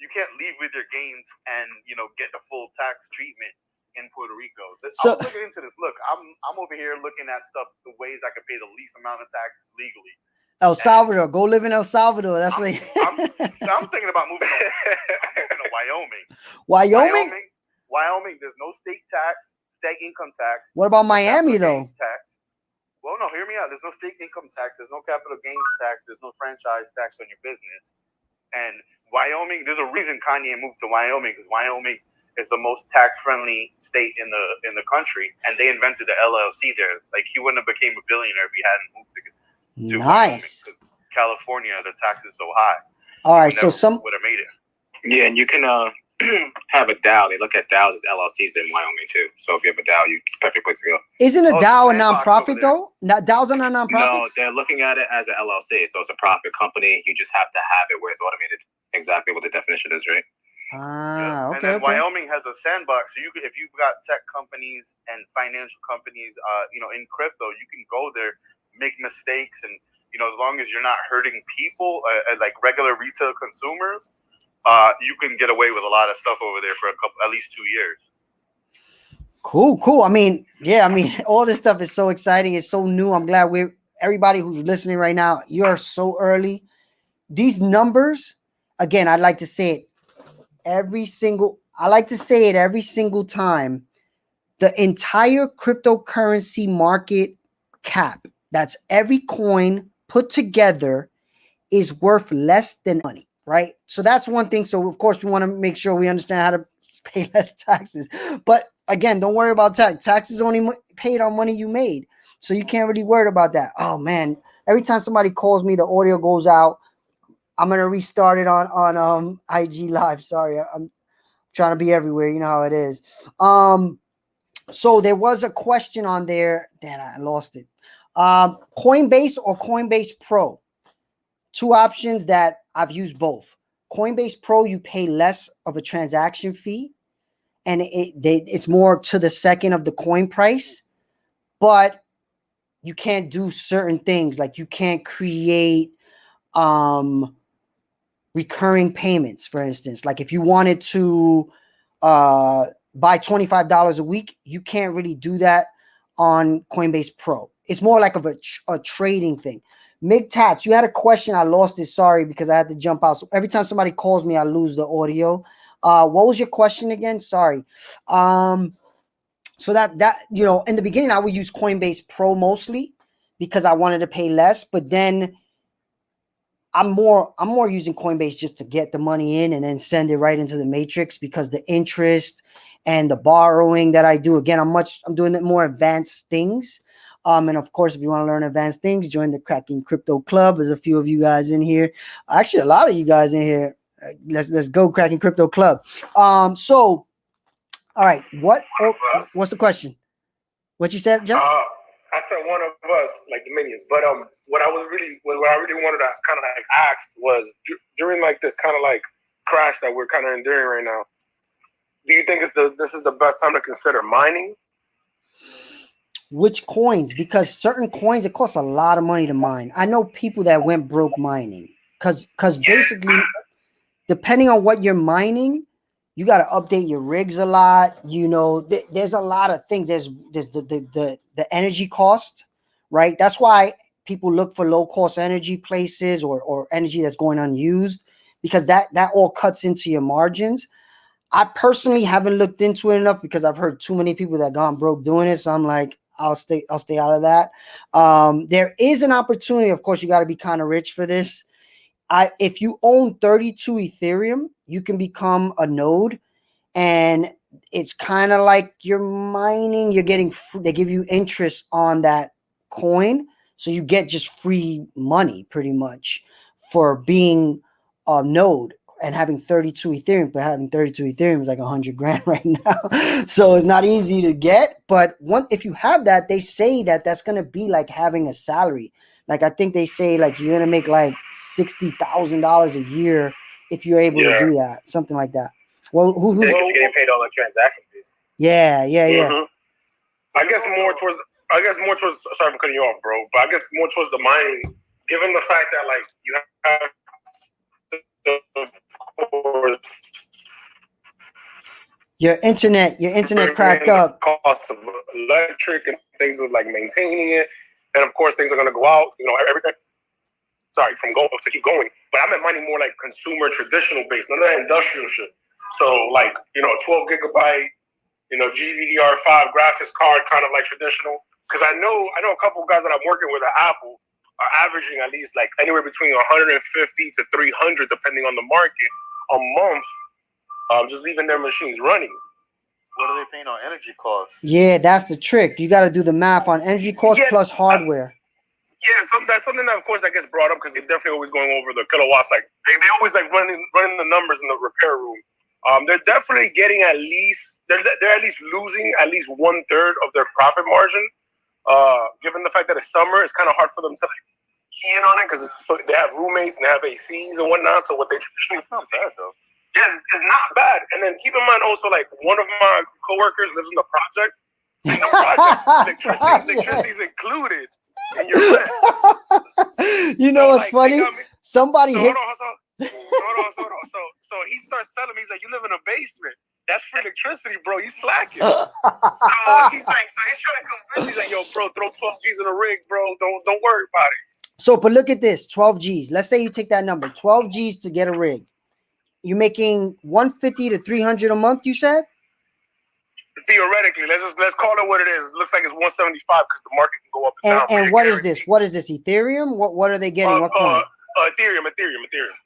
D: You can't leave with your gains and, get the full tax treatment in Puerto Rico.
A: So,
D: I'm looking into this. Look, I'm over here looking at stuff, the ways I could pay the least amount of taxes legally.
A: El Salvador, go live in El Salvador. That's
D: I'm thinking about moving to Wyoming. Wyoming, there's no state income tax.
A: What about Miami though?
D: Tax. Well, no, hear me out. There's no state income tax. There's no capital gains tax. There's no franchise tax on your business. And Wyoming, there's a reason Kanye moved to Wyoming, because Wyoming is the most tax-friendly state in the country, and they invented the LLC there. Like, he wouldn't have became a billionaire if he hadn't moved to Wyoming, because California, the tax is so high.
A: All right, so some
D: would have made it.
C: Yeah, and you can have a DAO. They look at DAOs as LLCs in Wyoming too. So if you have a DAO, it's a perfect place to go.
A: Isn't a DAO a nonprofit though? DAOs are not nonprofits?
C: No, they're looking at it as an LLC. So it's a profit company. You just have to have it where it's automated. Exactly what the definition is, right?
A: Okay.
D: And then Wyoming has a sandbox, so if you've got tech companies and financial companies, in crypto, you can go there, make mistakes, and as long as you're not hurting people, like regular retail consumers, you can get away with a lot of stuff over there for at least 2 years.
A: Cool. I mean, all this stuff is so exciting. It's so new. I'm glad everybody who's listening right now, you're so early. These numbers, again, I'd like to say it every single time. The entire cryptocurrency market cap, that's every coin put together, is worth less than money. Right. So that's one thing. So, of course, we want to make sure we understand how to pay less taxes. But again, don't worry about tax. Taxes only paid on money you made. So you can't really worry about that. Oh, man. Every time somebody calls me, the audio goes out. I'm going to restart it on IG Live. Sorry. I'm trying to be everywhere. You know how it is. So there was a question on there. Damn, I lost it. Coinbase or Coinbase Pro? Two options that I've used both. Coinbase Pro, you pay less of a transaction fee, and it's more to the second of the coin price, but you can't do certain things. Like you can't create recurring payments, for instance. Like if you wanted to buy $25 a week, you can't really do that on Coinbase Pro. It's more like of a trading thing. Mig Tats, you had a question. I lost it. Sorry, because I had to jump out. So every time somebody calls me, I lose the audio. What was your question again? Sorry. So that in the beginning, I would use Coinbase Pro mostly because I wanted to pay less. But then I'm more using Coinbase just to get the money in and then send it right into the matrix, because the interest and the borrowing that I do, again, I'm doing it more advanced things. And of course, if you want to learn advanced things, join the Cracking Crypto Club. There's a few of you guys in here. Actually, a lot of you guys in here. Let's go, Cracking Crypto Club. So, all right. What's the question? What you said, Jeff?
E: I said one of us, like the minions. But what I really wanted to kind of like ask was during like this kind of like crash that we're kind of enduring right now. Do you think this is the best time to consider mining?
A: Which coins? Because certain coins, it costs a lot of money to mine. I know people that went broke mining because basically, depending on what you're mining, you got to update your rigs a lot. There's a lot of things. There's the energy cost, right? That's why people look for low cost energy places or energy that's going unused, because that all cuts into your margins. I personally haven't looked into it enough because I've heard too many people that gone broke doing it. So I'm like, I'll stay out of that. There is an opportunity. Of course, you got to be kind of rich for this. If you own 32 Ethereum, you can become a node, and it's kind of like you're mining. You're getting they give you interest on that coin, so you get just free money pretty much for being a node and having 32 Ethereum. But having 32 Ethereum is like $100,000 right now, so it's not easy to get. But if you have that, they say that's gonna be like having a salary. Like I think they say like you're gonna make like $60,000 a year if you're able to do that, something like that. Well, who's
C: getting paid all the transaction fees?
A: Yeah.
E: Mm-hmm. I guess more towards. Sorry for cutting you off, bro. But I guess more towards the mining, given the fact that like you have
A: your internet cracked up.
E: Cost of electric and things of like maintaining it, and of course things are gonna go out. Everything. Sorry, to keep going. But I meant mining more like consumer traditional based, none of that industrial shit. So like 12 gigabyte, GDDR5 graphics card, kind of like traditional. Because I know a couple of guys that I'm working with at Apple are averaging at least like anywhere between 150 to 300, depending on the market, a month, just leaving their machines running.
D: What are they paying on energy costs?
A: Yeah, that's the trick. You got to do the math on energy costs plus hardware.
E: Yeah, that's something that, of course, that gets brought up because they're definitely always going over the kilowatts. Like they always like running the numbers in the repair room. They're definitely getting at least they're at least losing at least 1/3 of their profit margin. Given the fact that it's summer, it's kind of hard for them to like, key in on it because they have roommates and they have ACs and whatnot. So what they traditionally
D: It's not bad though.
E: yeah, it's not bad. And then keep in mind also, like one of my coworkers lives in the project. In the project, electricity's included in your rent.
A: You know
E: So,
A: what's
E: like,
A: funny? Somebody
E: So
A: hit.
E: hold on. So he starts telling me, he's like, "You live in a basement. That's free electricity, bro. You slacking." So he's trying to convince me, he's like, "Yo, bro, throw 12 G's in a rig, bro. Don't worry about it."
A: So, but look at this: 12 G's. Let's say you take that number, 12 G's to get a rig. You're making 150 to 300 a month. You said.
E: Theoretically, let's call it what it is. It looks like it's 175 because the market can go up and down.
A: And what is this? What is this? Ethereum? What are they getting? What coin?
E: Ethereum.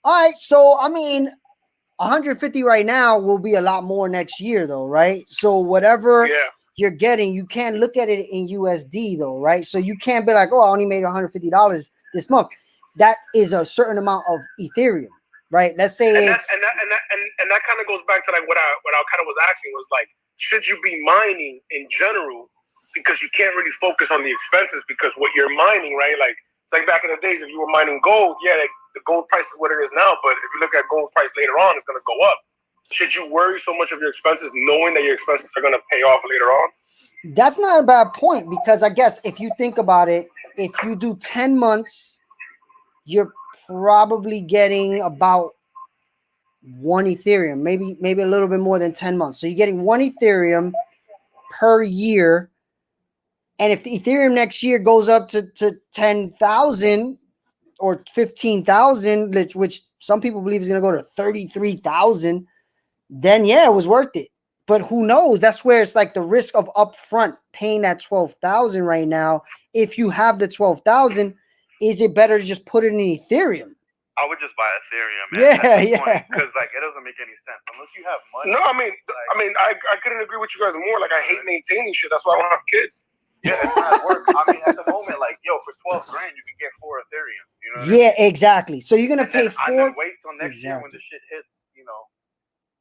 A: All right, so I mean, 150 right now will be a lot more next year, though, right? So whatever you're getting, you can't look at it in USD, though, right? So you can't be like, oh, I only made $150 this month. That is a certain amount of Ethereum, right? Let's say
E: and that kind of goes back to like what I kind of was asking was like, should you be mining in general? Because you can't really focus on the expenses because what you're mining, right? Like it's like back in the days, if you were mining gold, like the gold price is what it is now. But if you look at gold price later on, it's going to go up. Should you worry so much of your expenses knowing that your expenses are going to pay off later on?
A: That's not a bad point because I guess if you think about it, if you do 10 months, you're probably getting about 1 Ethereum, maybe a little bit more than 10 months. So you're getting 1 Ethereum per year. And if the Ethereum next year goes up to 10,000 or 15,000, which some people believe is going to go to 33,000, then yeah, it was worth it. But who knows? That's where it's like the risk of upfront paying that 12,000 right now. If you have the 12,000, is it better to just put it in Ethereum?
D: I would just buy Ethereum,
A: man.
D: Because like it doesn't make any sense unless you have money.
E: No, I couldn't agree with you guys more. Like I hate maintaining shit. That's why I don't have kids.
D: Yeah, it's not work. I mean, at the moment, like for 12 grand, you can get 4 Ethereum. You know? What I mean?
A: Exactly. So you're gonna pay 4.
D: And then wait till next year when the shit hits.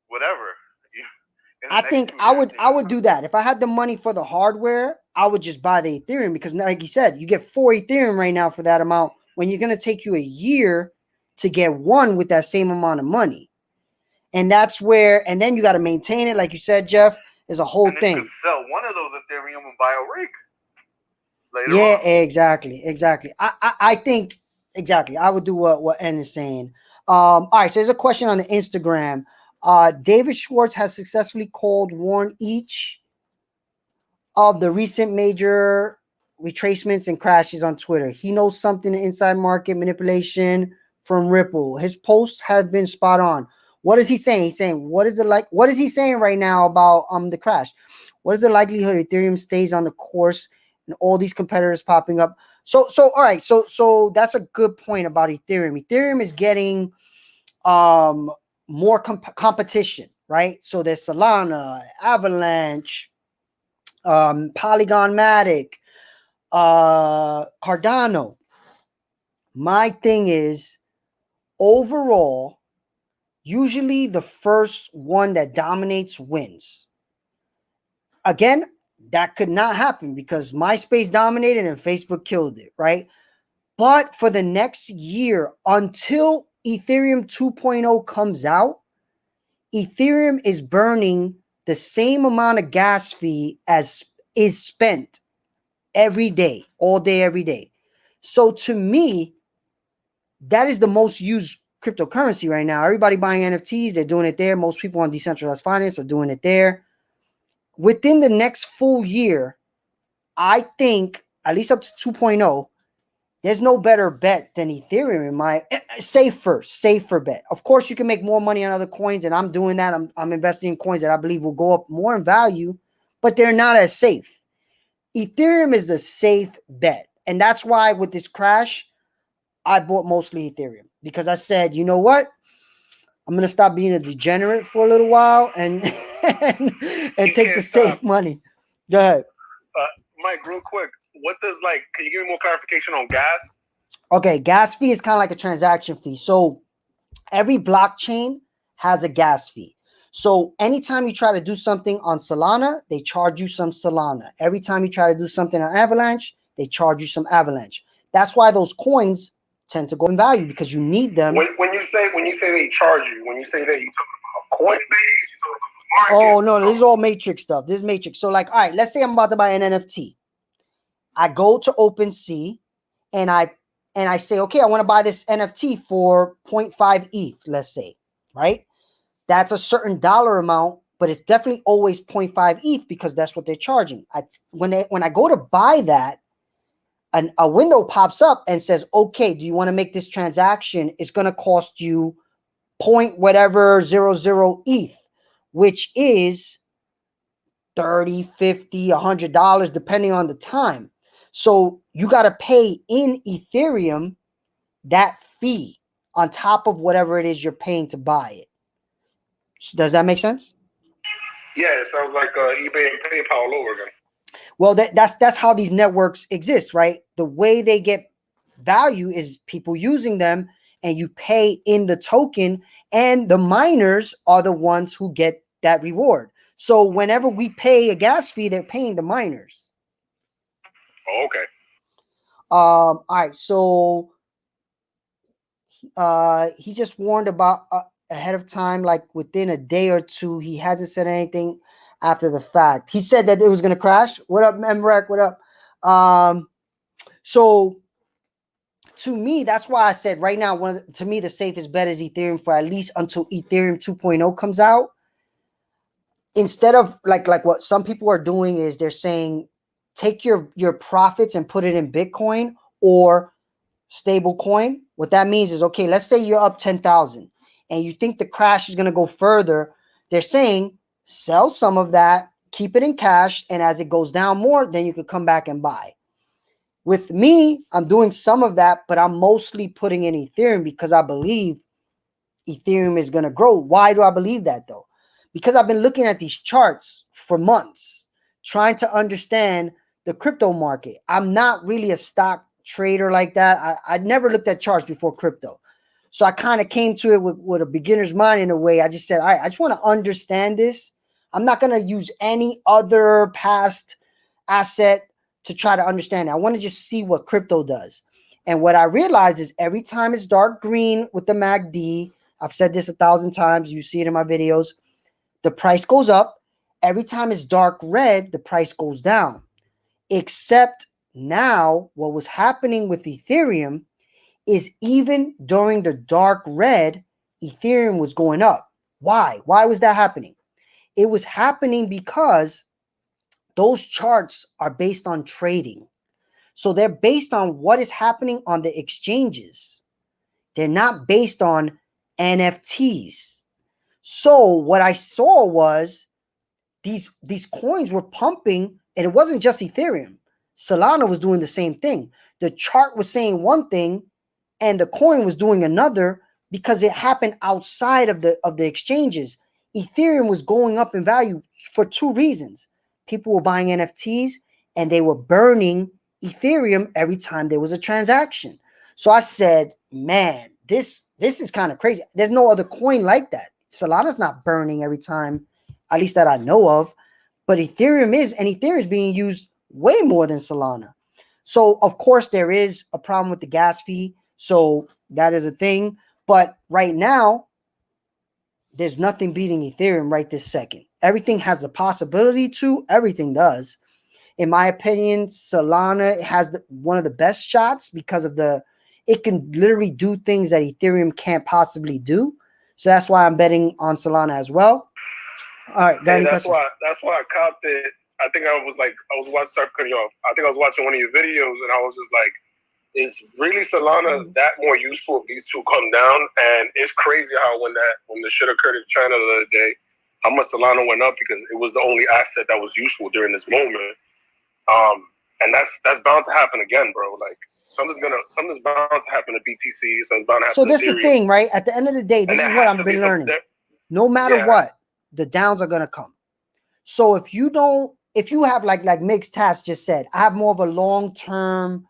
D: Whatever.
A: I think I would do that if I had the money for the hardware. I would just buy the Ethereum because, like you said, you get 4 Ethereum right now for that amount. When you're gonna take you a year to get 1 with that same amount of money. And that's where, and then you got to maintain it. Like you said, Jeff, is a whole thing.
D: You could sell one of those Ethereum and buy a rig.
A: Yeah, exactly. I think, exactly. I would do what N is saying. All right, so there's a question on the Instagram. David Schwartz has successfully warned each of the recent major retracements and crashes on Twitter. He knows something inside market manipulation from Ripple. His posts have been spot on. What is he saying? He's saying, what is he saying right now about the crash? What is the likelihood Ethereum stays on the course and all these competitors popping up? So all right, so that's a good point about Ethereum. Ethereum is getting more competition, right? So there's Solana, Avalanche, Polygon Matic, Cardano. My thing is, overall, usually the first one that dominates wins. Again, that could not happen because MySpace dominated and Facebook killed it, right? But for the next year, until Ethereum 2.0 comes out, Ethereum is burning the same amount of gas fee as is spent every day, all day, every day. So to me, that is the most used cryptocurrency right now. Everybody buying NFTs, they're doing it there. Most people on decentralized finance are doing it there. Within the next full year, I think, at least up to 2.0, there's no better bet than Ethereum in my safer bet. Of course, you can make more money on other coins, and I'm doing that. I'm investing in coins that I believe will go up more in value, but they're not as safe. Ethereum is a safe bet. And that's why with this crash, I bought mostly Ethereum because I said, you know what? I'm going to stop being a degenerate for a little while and and take the safe money. Go ahead.
E: Mike, real quick, what does can you give me more clarification on gas?
A: Okay, gas fee is kind of like a transaction fee. So every blockchain has a gas fee. So anytime you try to do something on Solana, they charge you some Solana. Every time you try to do something on Avalanche, they charge you some Avalanche. That's why those coins tend to go in value, because you need them.
E: When you say they charge you, when you say that, you talking about Coinbase, you talking about the market?
A: Oh no, this is all matrix stuff. This is matrix. So all right, let's say I'm about to buy an NFT. I go to OpenSea and I say, okay, I want to buy this NFT for 0.5 ETH, let's say, right? That's a certain dollar amount, but it's definitely always 0.5 ETH because that's what they're charging. When I go to buy that, a window pops up and says, okay, do you want to make this transaction? It's going to cost you point whatever 00 ETH, which is $30, $50, $100, depending on the time. So you got to pay in Ethereum that fee on top of whatever it is you're paying to buy it. Does that make sense?
E: Yeah, it sounds like eBay and PayPal all over again.
A: Well, that's how these networks exist, right? The way they get value is people using them, and you pay in the token, and the miners are the ones who get that reward. So whenever we pay a gas fee, they're paying the miners.
E: Oh, okay.
A: All right. So he just warned about ahead of time, like within a day or two. He hasn't said anything after the fact. He said that it was going to crash. What up, Memrek? What up? So to me, that's why I said right now, to me, the safest bet is Ethereum for at least until Ethereum 2.0 comes out. Instead of like what some people are doing is they're saying, take your profits and put it in Bitcoin or stable coin. What that means is, okay, let's say you're up 10,000 and you think the crash is going to go further. They're saying sell some of that, keep it in cash, and as it goes down more, then you could come back and buy. With me, I'm doing some of that, but I'm mostly putting in Ethereum because I believe Ethereum is going to grow. Why do I believe that though? Because I've been looking at these charts for months, trying to understand the crypto market. I'm not really a stock trader like that. I never looked at charts before crypto. So I kind of came to it with a beginner's mind in a way. I just said, all right, I just want to understand this. I'm not going to use any other past asset to try to understand it. I want to just see what crypto does. And what I realized is every time it's dark green with the MACD, I've said this 1,000 times, you see it in my videos, the price goes up. Every time it's dark red, the price goes down. Except now what was happening with Ethereum is even during the dark red, Ethereum was going up. Why? Why was that happening? It was happening because those charts are based on trading. So they're based on what is happening on the exchanges. They're not based on NFTs. So what I saw was these coins were pumping, and it wasn't just Ethereum. Solana was doing the same thing. The chart was saying one thing and the coin was doing another because it happened outside of the exchanges. Ethereum was going up in value for two reasons. People were buying NFTs and they were burning Ethereum every time there was a transaction. So I said, man, this is kind of crazy. There's no other coin like that. Solana's not burning every time, at least that I know of, but Ethereum is, and Ethereum is being used way more than Solana. So of course there is a problem with the gas fee. So that is a thing. But right now, there's nothing beating Ethereum right this second. Everything has the possibility to. Everything does. In my opinion, Solana has one of the best shots because of it can literally do things that Ethereum can't possibly do. So that's why I'm betting on Solana as well. All right, got any questions?
E: That's why I copped it. I think I was watching, start cutting you off. I think I was watching one of your videos and I was just like, is really Solana that more useful if these two come down? And it's crazy how when the shit occurred in China the other day, how much Solana went up because it was the only asset that was useful during this moment. And that's bound to happen again, bro. Like something's bound to happen to BTC. Something's bound to happen.
A: So this is the thing, right? At the end of the day, this is what I've been learning. No matter what, the downs are gonna come. So if you have like Mig's Task just said, I have more of a long-term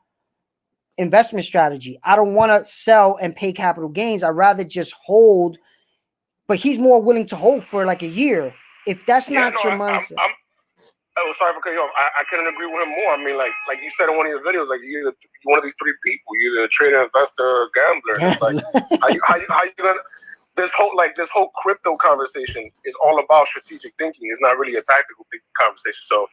A: investment strategy. I don't want to sell and pay capital gains. I'd rather just hold, but he's more willing to hold for like a year. If that's not your mindset.
E: Oh, sorry for cutting you off. I couldn't agree with him more. I mean, like you said in one of your videos, like you're one of these three people. You're either a trader, investor, or gambler. And it's like, how you gonna this whole crypto conversation is all about strategic thinking. It's not really a tactical conversation. So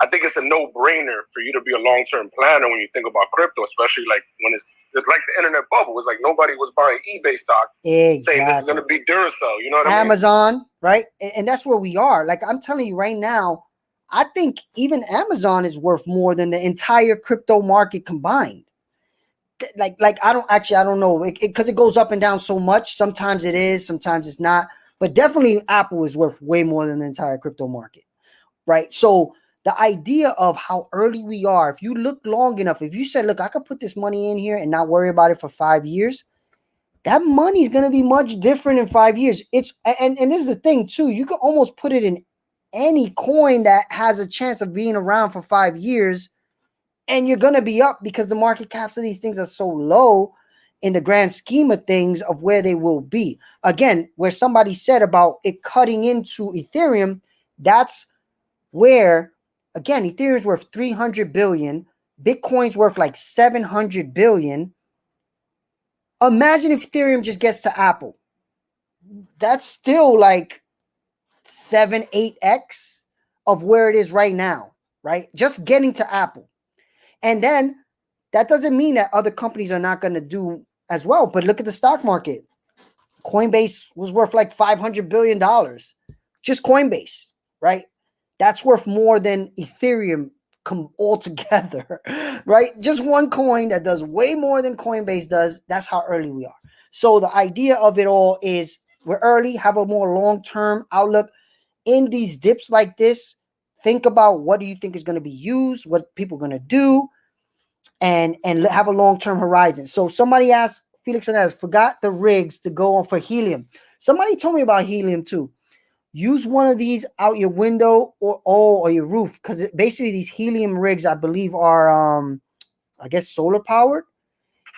E: I think it's a no-brainer for you to be a long-term planner when you think about crypto, especially like when it's like the internet bubble. It's like nobody was buying eBay stock saying this is going to be Duracell. You know what I mean?
A: Amazon, right? And that's where we are. Like I'm telling you right now, I think even Amazon is worth more than the entire crypto market combined. Like I don't know, because it goes up and down so much. Sometimes it is, sometimes it's not. But definitely Apple is worth way more than the entire crypto market, right? So the idea of how early we are, if you look long enough, if you said, look, I could put this money in here and not worry about it for 5 years, that money is going to be much different in 5 years. And this is the thing too, you can almost put it in any coin that has a chance of being around for 5 years, and you're going to be up because the market caps of these things are so low in the grand scheme of things of where they will be. Again, where somebody said about it cutting into Ethereum, that's where, again, Ethereum's worth 300 billion, Bitcoin's worth like 700 billion. Imagine if Ethereum just gets to Apple. That's still like 7-8x of where it is right now, right? Just getting to Apple. And then that doesn't mean that other companies are not going to do as well. But look at the stock market. Coinbase was worth like $500 billion. Just Coinbase, right? That's worth more than Ethereum altogether, right? Just one coin that does way more than Coinbase does. That's how early we are. So the idea of it all is we're early, have a more long-term outlook. In these dips like this, think about what do you think is going to be used, what people are going to do, and have a long-term horizon. So somebody asked, Felix Hernandez, forgot the rigs to go on for helium. Somebody told me about helium too. Use one of these out your window or your roof, because basically these helium rigs, I believe, are I guess solar powered.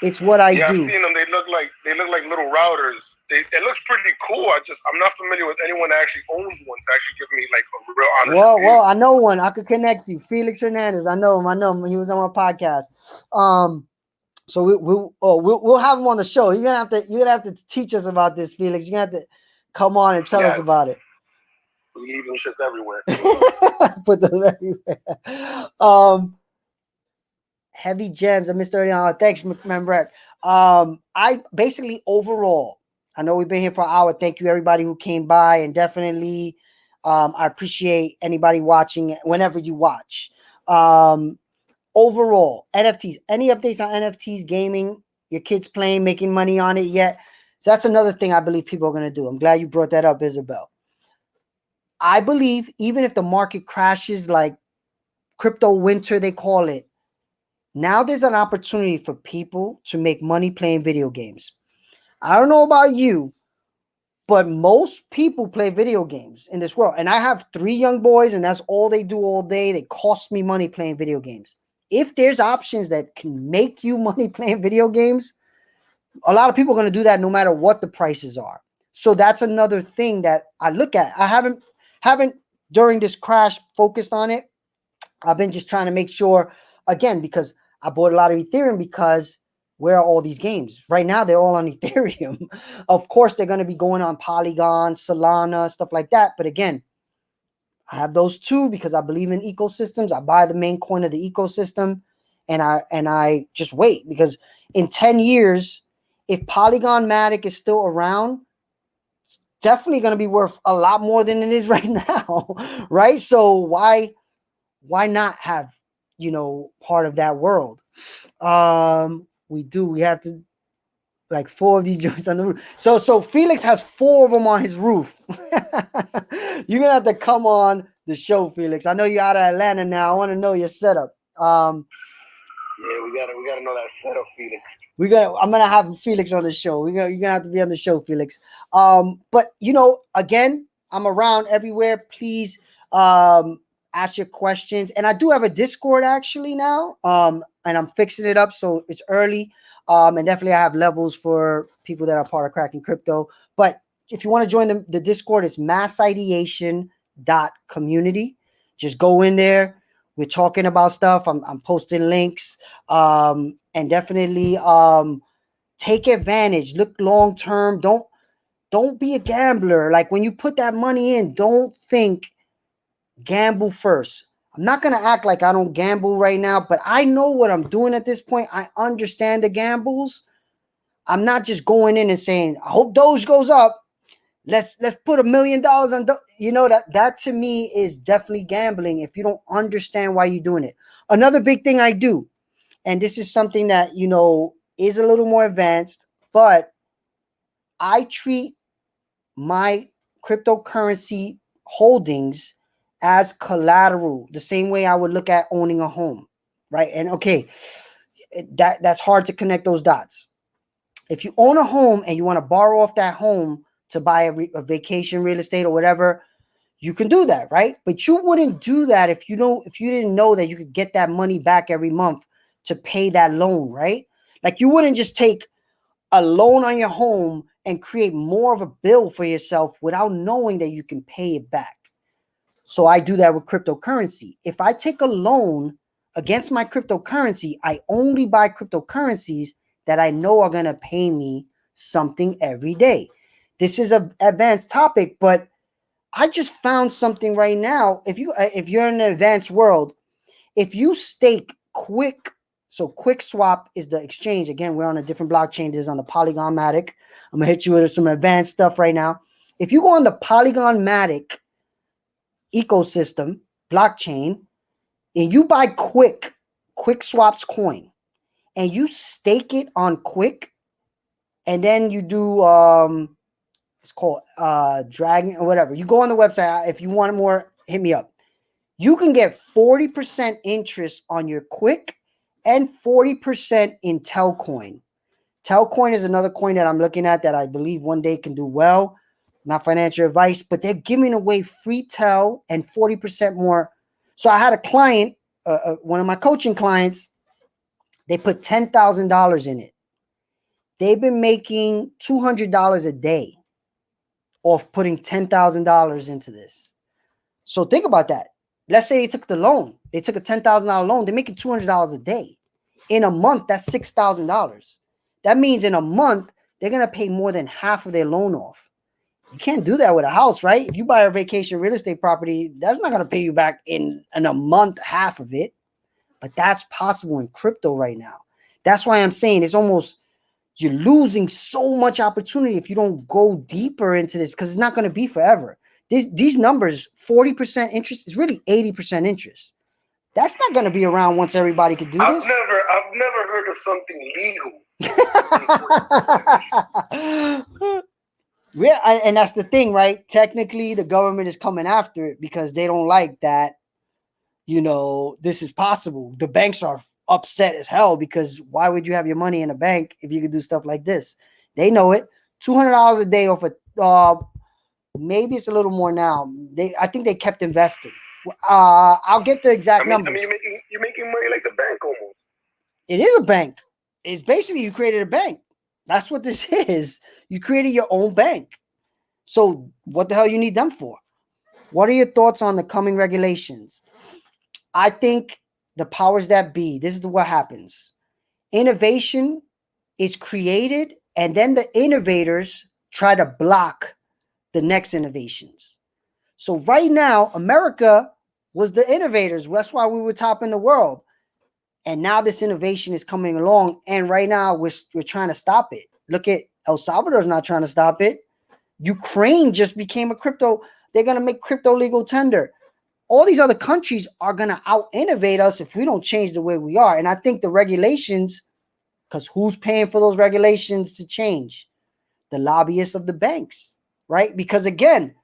A: It's what I do.
E: I've seen them. They look like little routers. It looks pretty cool. I'm not familiar with anyone that actually owns one to actually give me like a real honest review.
A: Well, I know one. I could connect you. Felix Hernandez. I know him. He was on my podcast. So we'll have him on the show. You're gonna have to teach us about this, Felix. You're gonna have to come on and tell us about it.
E: We leave them shits everywhere.
A: Put them everywhere. Heavy gems. I missed early on. Thanks, Membrek. I basically overall, I know we've been here for an hour. Thank you everybody who came by, and definitely I appreciate anybody watching whenever you watch. Overall, NFTs. Any updates on NFTs, gaming, your kids playing, making money on it yet? So that's another thing I believe people are going to do. I'm glad you brought that up, Isabel. I believe even if the market crashes like crypto winter, they call it, now there's an opportunity for people to make money playing video games. I don't know about you, but most people play video games in this world. And I have 3 young boys, and that's all they do all day. They cost me money playing video games. If there's options that can make you money playing video games, a lot of people are going to do that no matter what the prices are. So that's another thing that I look at. I haven't during this crash focused on it. I've been just trying to make sure, again, because I bought a lot of Ethereum, because where are all these games? Right now, they're all on Ethereum. Of course, they're going to be going on Polygon, Solana, stuff like that. But again, I have those too because I believe in ecosystems. I buy the main coin of the ecosystem, and I just wait, because in 10 years, if Polygon Matic is still around, it's definitely going to be worth a lot more than it is right now, right? So why not have, part of that world? We have to, like 4 of these joints on the roof. So Felix has 4 of them on his roof. You're gonna have to come on the show, Felix. I know you're out of Atlanta now. I want to know your setup.
E: Yeah, we gotta know that setup, Felix.
A: I'm gonna have Felix on the show. You're gonna have to be on the show, Felix. But again, I'm around everywhere. Please ask your questions. And I do have a Discord actually now. And I'm fixing it up so it's early. And definitely I have levels for people that are part of Cracking Crypto. But if you want to join the Discord, it's massideation.community. Just go in there. We're talking about stuff. I'm posting links. And definitely take advantage. Look long term. Don't be a gambler. Like when you put that money in, don't think gamble first. I'm not going to act like I don't gamble right now, but I know what I'm doing at this point. I understand the gambles. I'm not just going in and saying, I hope Doge goes up. Let's put $1 million on that to me is definitely gambling if you don't understand why you're doing it. Another big thing I do, and this is something that is a little more advanced, but I treat my cryptocurrency holdings as collateral, the same way I would look at owning a home, right? And okay, that's hard to connect those dots. If you own a home and you want to borrow off that home to buy a vacation real estate or whatever, you can do that, right? But you wouldn't do that if you didn't know that you could get that money back every month to pay that loan, right? Like you wouldn't just take a loan on your home and create more of a bill for yourself without knowing that you can pay it back. So I do that with cryptocurrency. If I take a loan against my cryptocurrency, I only buy cryptocurrencies that I know are going to pay me something every day. This is an advanced topic, but I just found something right now. If you're in an advanced world, if you stake Quick, so Quick Swap is the exchange. Again, we're on a different blockchain. This is on the Polygon Matic. I'm gonna hit you with some advanced stuff right now. If you go on the Polygon Matic ecosystem blockchain and you buy Quick Swap's coin and you stake it on Quick, and then you do it's called Dragon or whatever. You go on the website. If you want more, hit me up. You can get 40% interest on your Quick and 40% in Telcoin. Telcoin is another coin that I'm looking at that I believe one day can do well. Not financial advice, but they're giving away free Tel and 40% more. So I had a client, one of my coaching clients, they put $10,000 in it. They've been making $200 a day off putting $10,000 into this. So think about that. Let's say they took the loan. They took a $10,000 loan. They're making $200 a day. In a month, that's $6,000. That means in a month, they're going to pay more than half of their loan off. You can't do that with a house, right? If you buy a vacation real estate property, that's not going to pay you back in a month, half of it. But that's possible in crypto right now. That's why I'm saying it's almost, you're losing so much opportunity if you don't go deeper into this, because it's not going to be forever. These numbers, 40% interest is really 80% interest. That's not going to be around once everybody can do this.
E: I've never heard of something legal.
A: Yeah, and that's the thing, right? Technically, the government is coming after it because they don't like that, this is possible. The banks are upset as hell because why would you have your money in a bank if you could do stuff like this? They know it. $200 a day off maybe it's a little more now. I think they kept investing. I'll get the exact numbers.
E: You're making money like the bank almost.
A: It is a bank. It's basically you created a bank. That's what this is. You created your own bank. So what the hell you need them for? What are your thoughts on the coming regulations? I think the powers that be, this is what happens. Innovation is created, and then the innovators try to block the next innovations. So right now, America was the innovators. That's why we were top in the world. And now this innovation is coming along. And right now we're trying to stop it. Look at El Salvador's not trying to stop it. Ukraine just became a crypto. They're going to make crypto legal tender. All these other countries are going to out-innovate us if we don't change the way we are. And I think the regulations, because who's paying for those regulations to change? The lobbyists of the banks, right? Because again,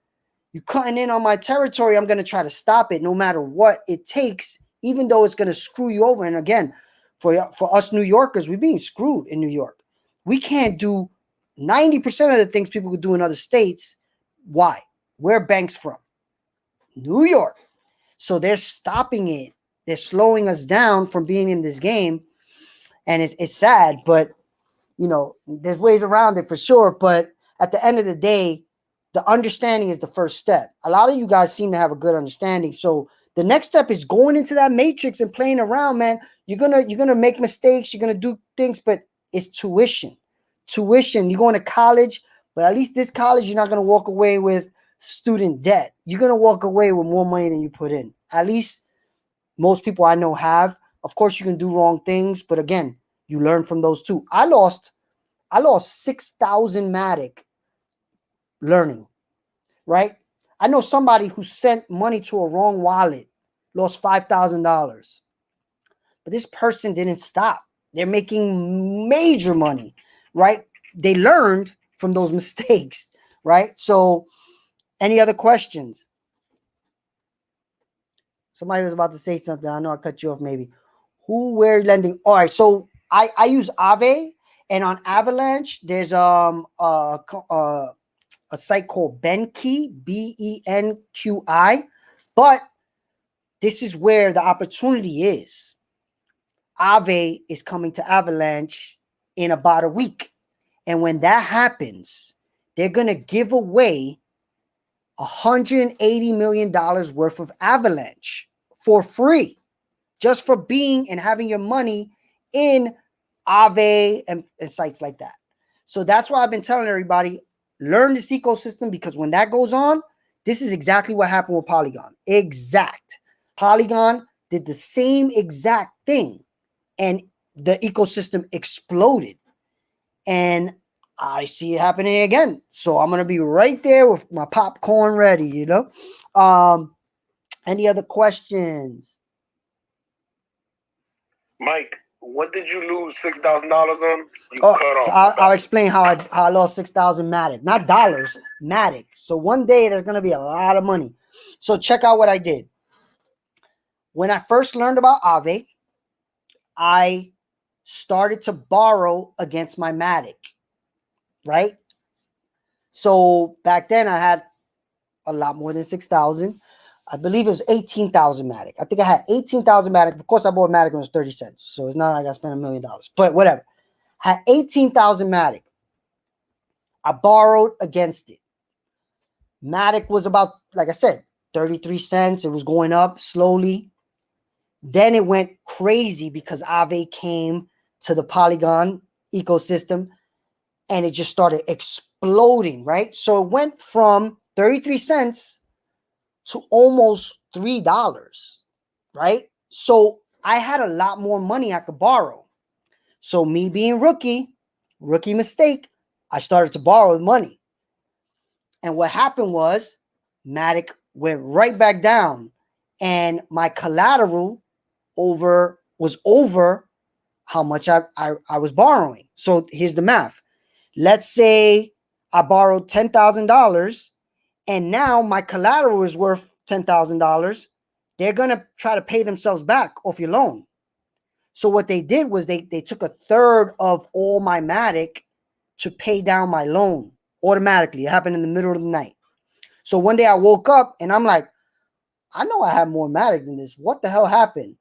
A: you're cutting in on my territory. I'm going to try to stop it no matter what it takes, even though it's going to screw you over. And again, for us New Yorkers, we're being screwed in New York. We can't do 90% of the things people could do in other states. Why? Where are banks from? New York. So they're stopping it. They're slowing us down from being in this game. And it's sad, but, you know, there's ways around it for sure. But at the end of the day, the understanding is the first step. A lot of you guys seem to have a good understanding. So the next step is going into that matrix and playing around, man. You're gonna make mistakes. You're gonna do things, but it's tuition. Tuition. You're going to college, but at least this college, you're not gonna walk away with student debt. You're gonna walk away with more money than you put in. At least most people I know have. Of course, you can do wrong things, but again, you learn from those too. I lost 6,000 Matic learning, right? I know somebody who sent money to a wrong wallet, lost $5,000. But this person didn't stop. They're making major money, right? They learned from those mistakes, right? So any other questions? Somebody was about to say something. I know I cut you off maybe. Who, where lending? All right, so I use Aave, and on Avalanche, there's a site called Benqi, BENQI, but this is where the opportunity is. Aave is coming to Avalanche in about a week. And when that happens, they're going to give away $180 million worth of Avalanche for free, just for being and having your money in Aave and sites like that. So that's why I've been telling everybody, learn this ecosystem, because when that goes on, this is exactly what happened with Polygon. Exact. Polygon did the same exact thing, and the ecosystem exploded. And I see it happening again. So I'm going to be right there with my popcorn ready, you know? Any other questions?
E: Mike, what did you lose $6,000 on? You
A: cut
E: off.
A: I'll explain how I lost 6,000 Matic, not dollars, Matic. So one day there's going to be a lot of money. So check out what I did. When I first learned about Aave, I started to borrow against my Matic, right? So back then I had a lot more than 6,000. I believe it was 18,000 Matic. I think I had 18,000 Matic. Of course, I bought Matic when it was 30 cents. So it's not like I spent $1 million, but whatever. I had 18,000 Matic. I borrowed against it. Matic was about, like I said, 33 cents. It was going up slowly. Then it went crazy because Aave came to the Polygon ecosystem and it just started exploding, right? So it went from 33 cents to almost $3, right? So I had a lot more money I could borrow. So me being rookie mistake, I started to borrow money. And what happened was Matic went right back down and my collateral was over how much I was borrowing. So here's the math. Let's say I borrowed $10,000 and now my collateral is worth $10,000. They're going to try to pay themselves back off your loan. So what they did was they took a third of all my Matic to pay down my loan automatically. It happened in the middle of the night. So one day I woke up and I'm like, I know I have more Matic than this. What the hell happened?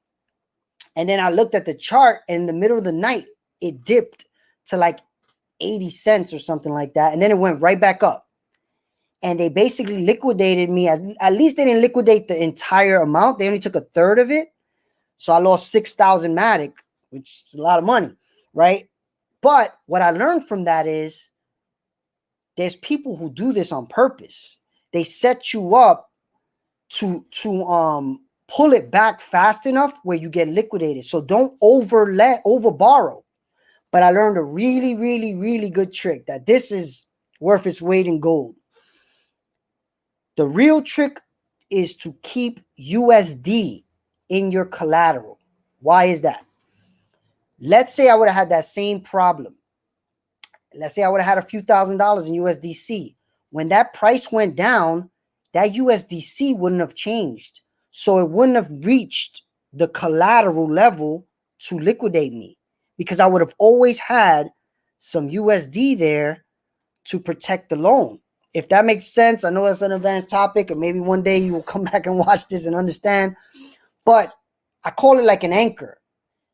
A: And then I looked at the chart and in the middle of the night, it dipped to like 80 cents or something like that. And then it went right back up. And they basically liquidated me. At least they didn't liquidate the entire amount. They only took a third of it. So I lost 6,000 Matic, which is a lot of money, right? But what I learned from that is there's people who do this on purpose. They set you up to pull it back fast enough where you get liquidated. So don't over borrow. But I learned a really, really, really good trick that this is worth its weight in gold. The real trick is to keep USD in your collateral. Why is that? Let's say I would have had that same problem. Let's say I would have had a few $1,000s in USDC. When that price went down, that USDC wouldn't have changed. So it wouldn't have reached the collateral level to liquidate me because I would have always had some USD there to protect the loan. if that makes sense. I know that's an advanced topic, and maybe one day you will come back and watch this and understand. But I call it like an anchor.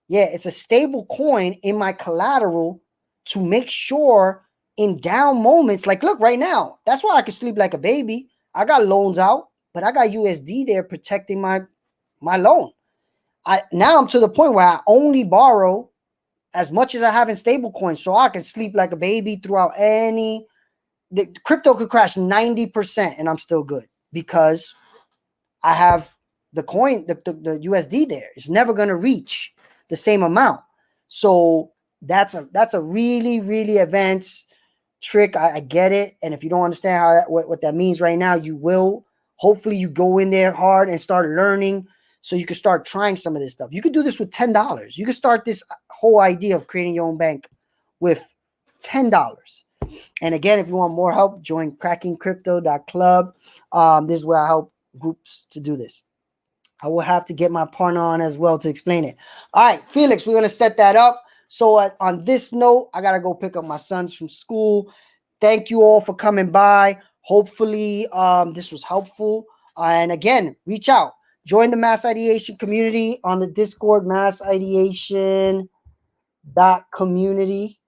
A: Yeah, it's a stable coin in my collateral to make sure in down moments, like look right now, that's why I can sleep like a baby. I got loans out, but I got USD there protecting my loan. Now I'm to the point where I only borrow as much as I have in stable coins, so I can sleep like a baby throughout the crypto could crash 90% and I'm still good because I have the coin, the USD there. It's never going to reach the same amount. So that's a really, really advanced trick. I get it. And if you don't understand how what that means right now, you will. Hopefully you go in there hard and start learning so you can start trying some of this stuff. You could do this with $10. You can start this whole idea of creating your own bank with $10. And again, if you want more help, join crackingcrypto.club. This is where I help groups to do this. I will have to get my partner on as well to explain it. All right, Felix, we're going to set that up. So on this note, I got to go pick up my sons from school. Thank you all for coming by. Hopefully this was helpful. And again, reach out. Join the Mass Ideation community on the Discord, massideation.community.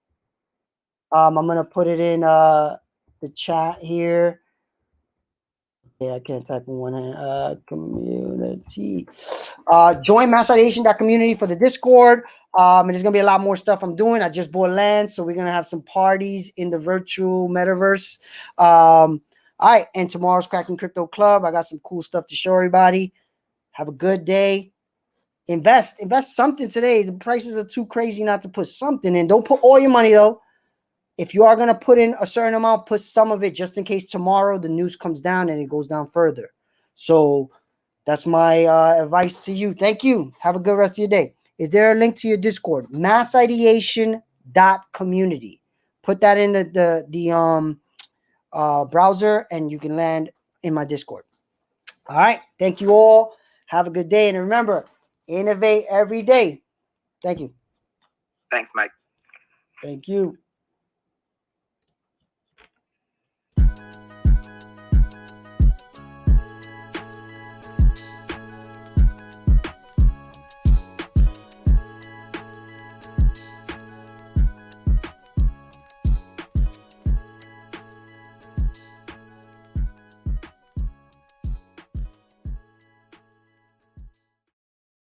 A: I'm going to put it in the chat here. Yeah, I can't type in one hand. Community. Join massideation.community for the Discord. And there's going to be a lot more stuff I'm doing. I just bought land, so we're going to have some parties in the virtual metaverse. All right, and tomorrow's Cracking Crypto Club. I got some cool stuff to show everybody. Have a good day. Invest something today. The prices are too crazy not to put something in. Don't put all your money, though. If you are going to put in a certain amount, put some of it just in case tomorrow the news comes down and it goes down further. So that's my advice to you. Thank you. Have a good rest of your day. Is there a link to your Discord? massideation.community. Put that in the browser and you can land in my Discord. All right. Thank you all. Have a good day. And remember, innovate every day. Thank you.
C: Thanks, Mike.
A: Thank you.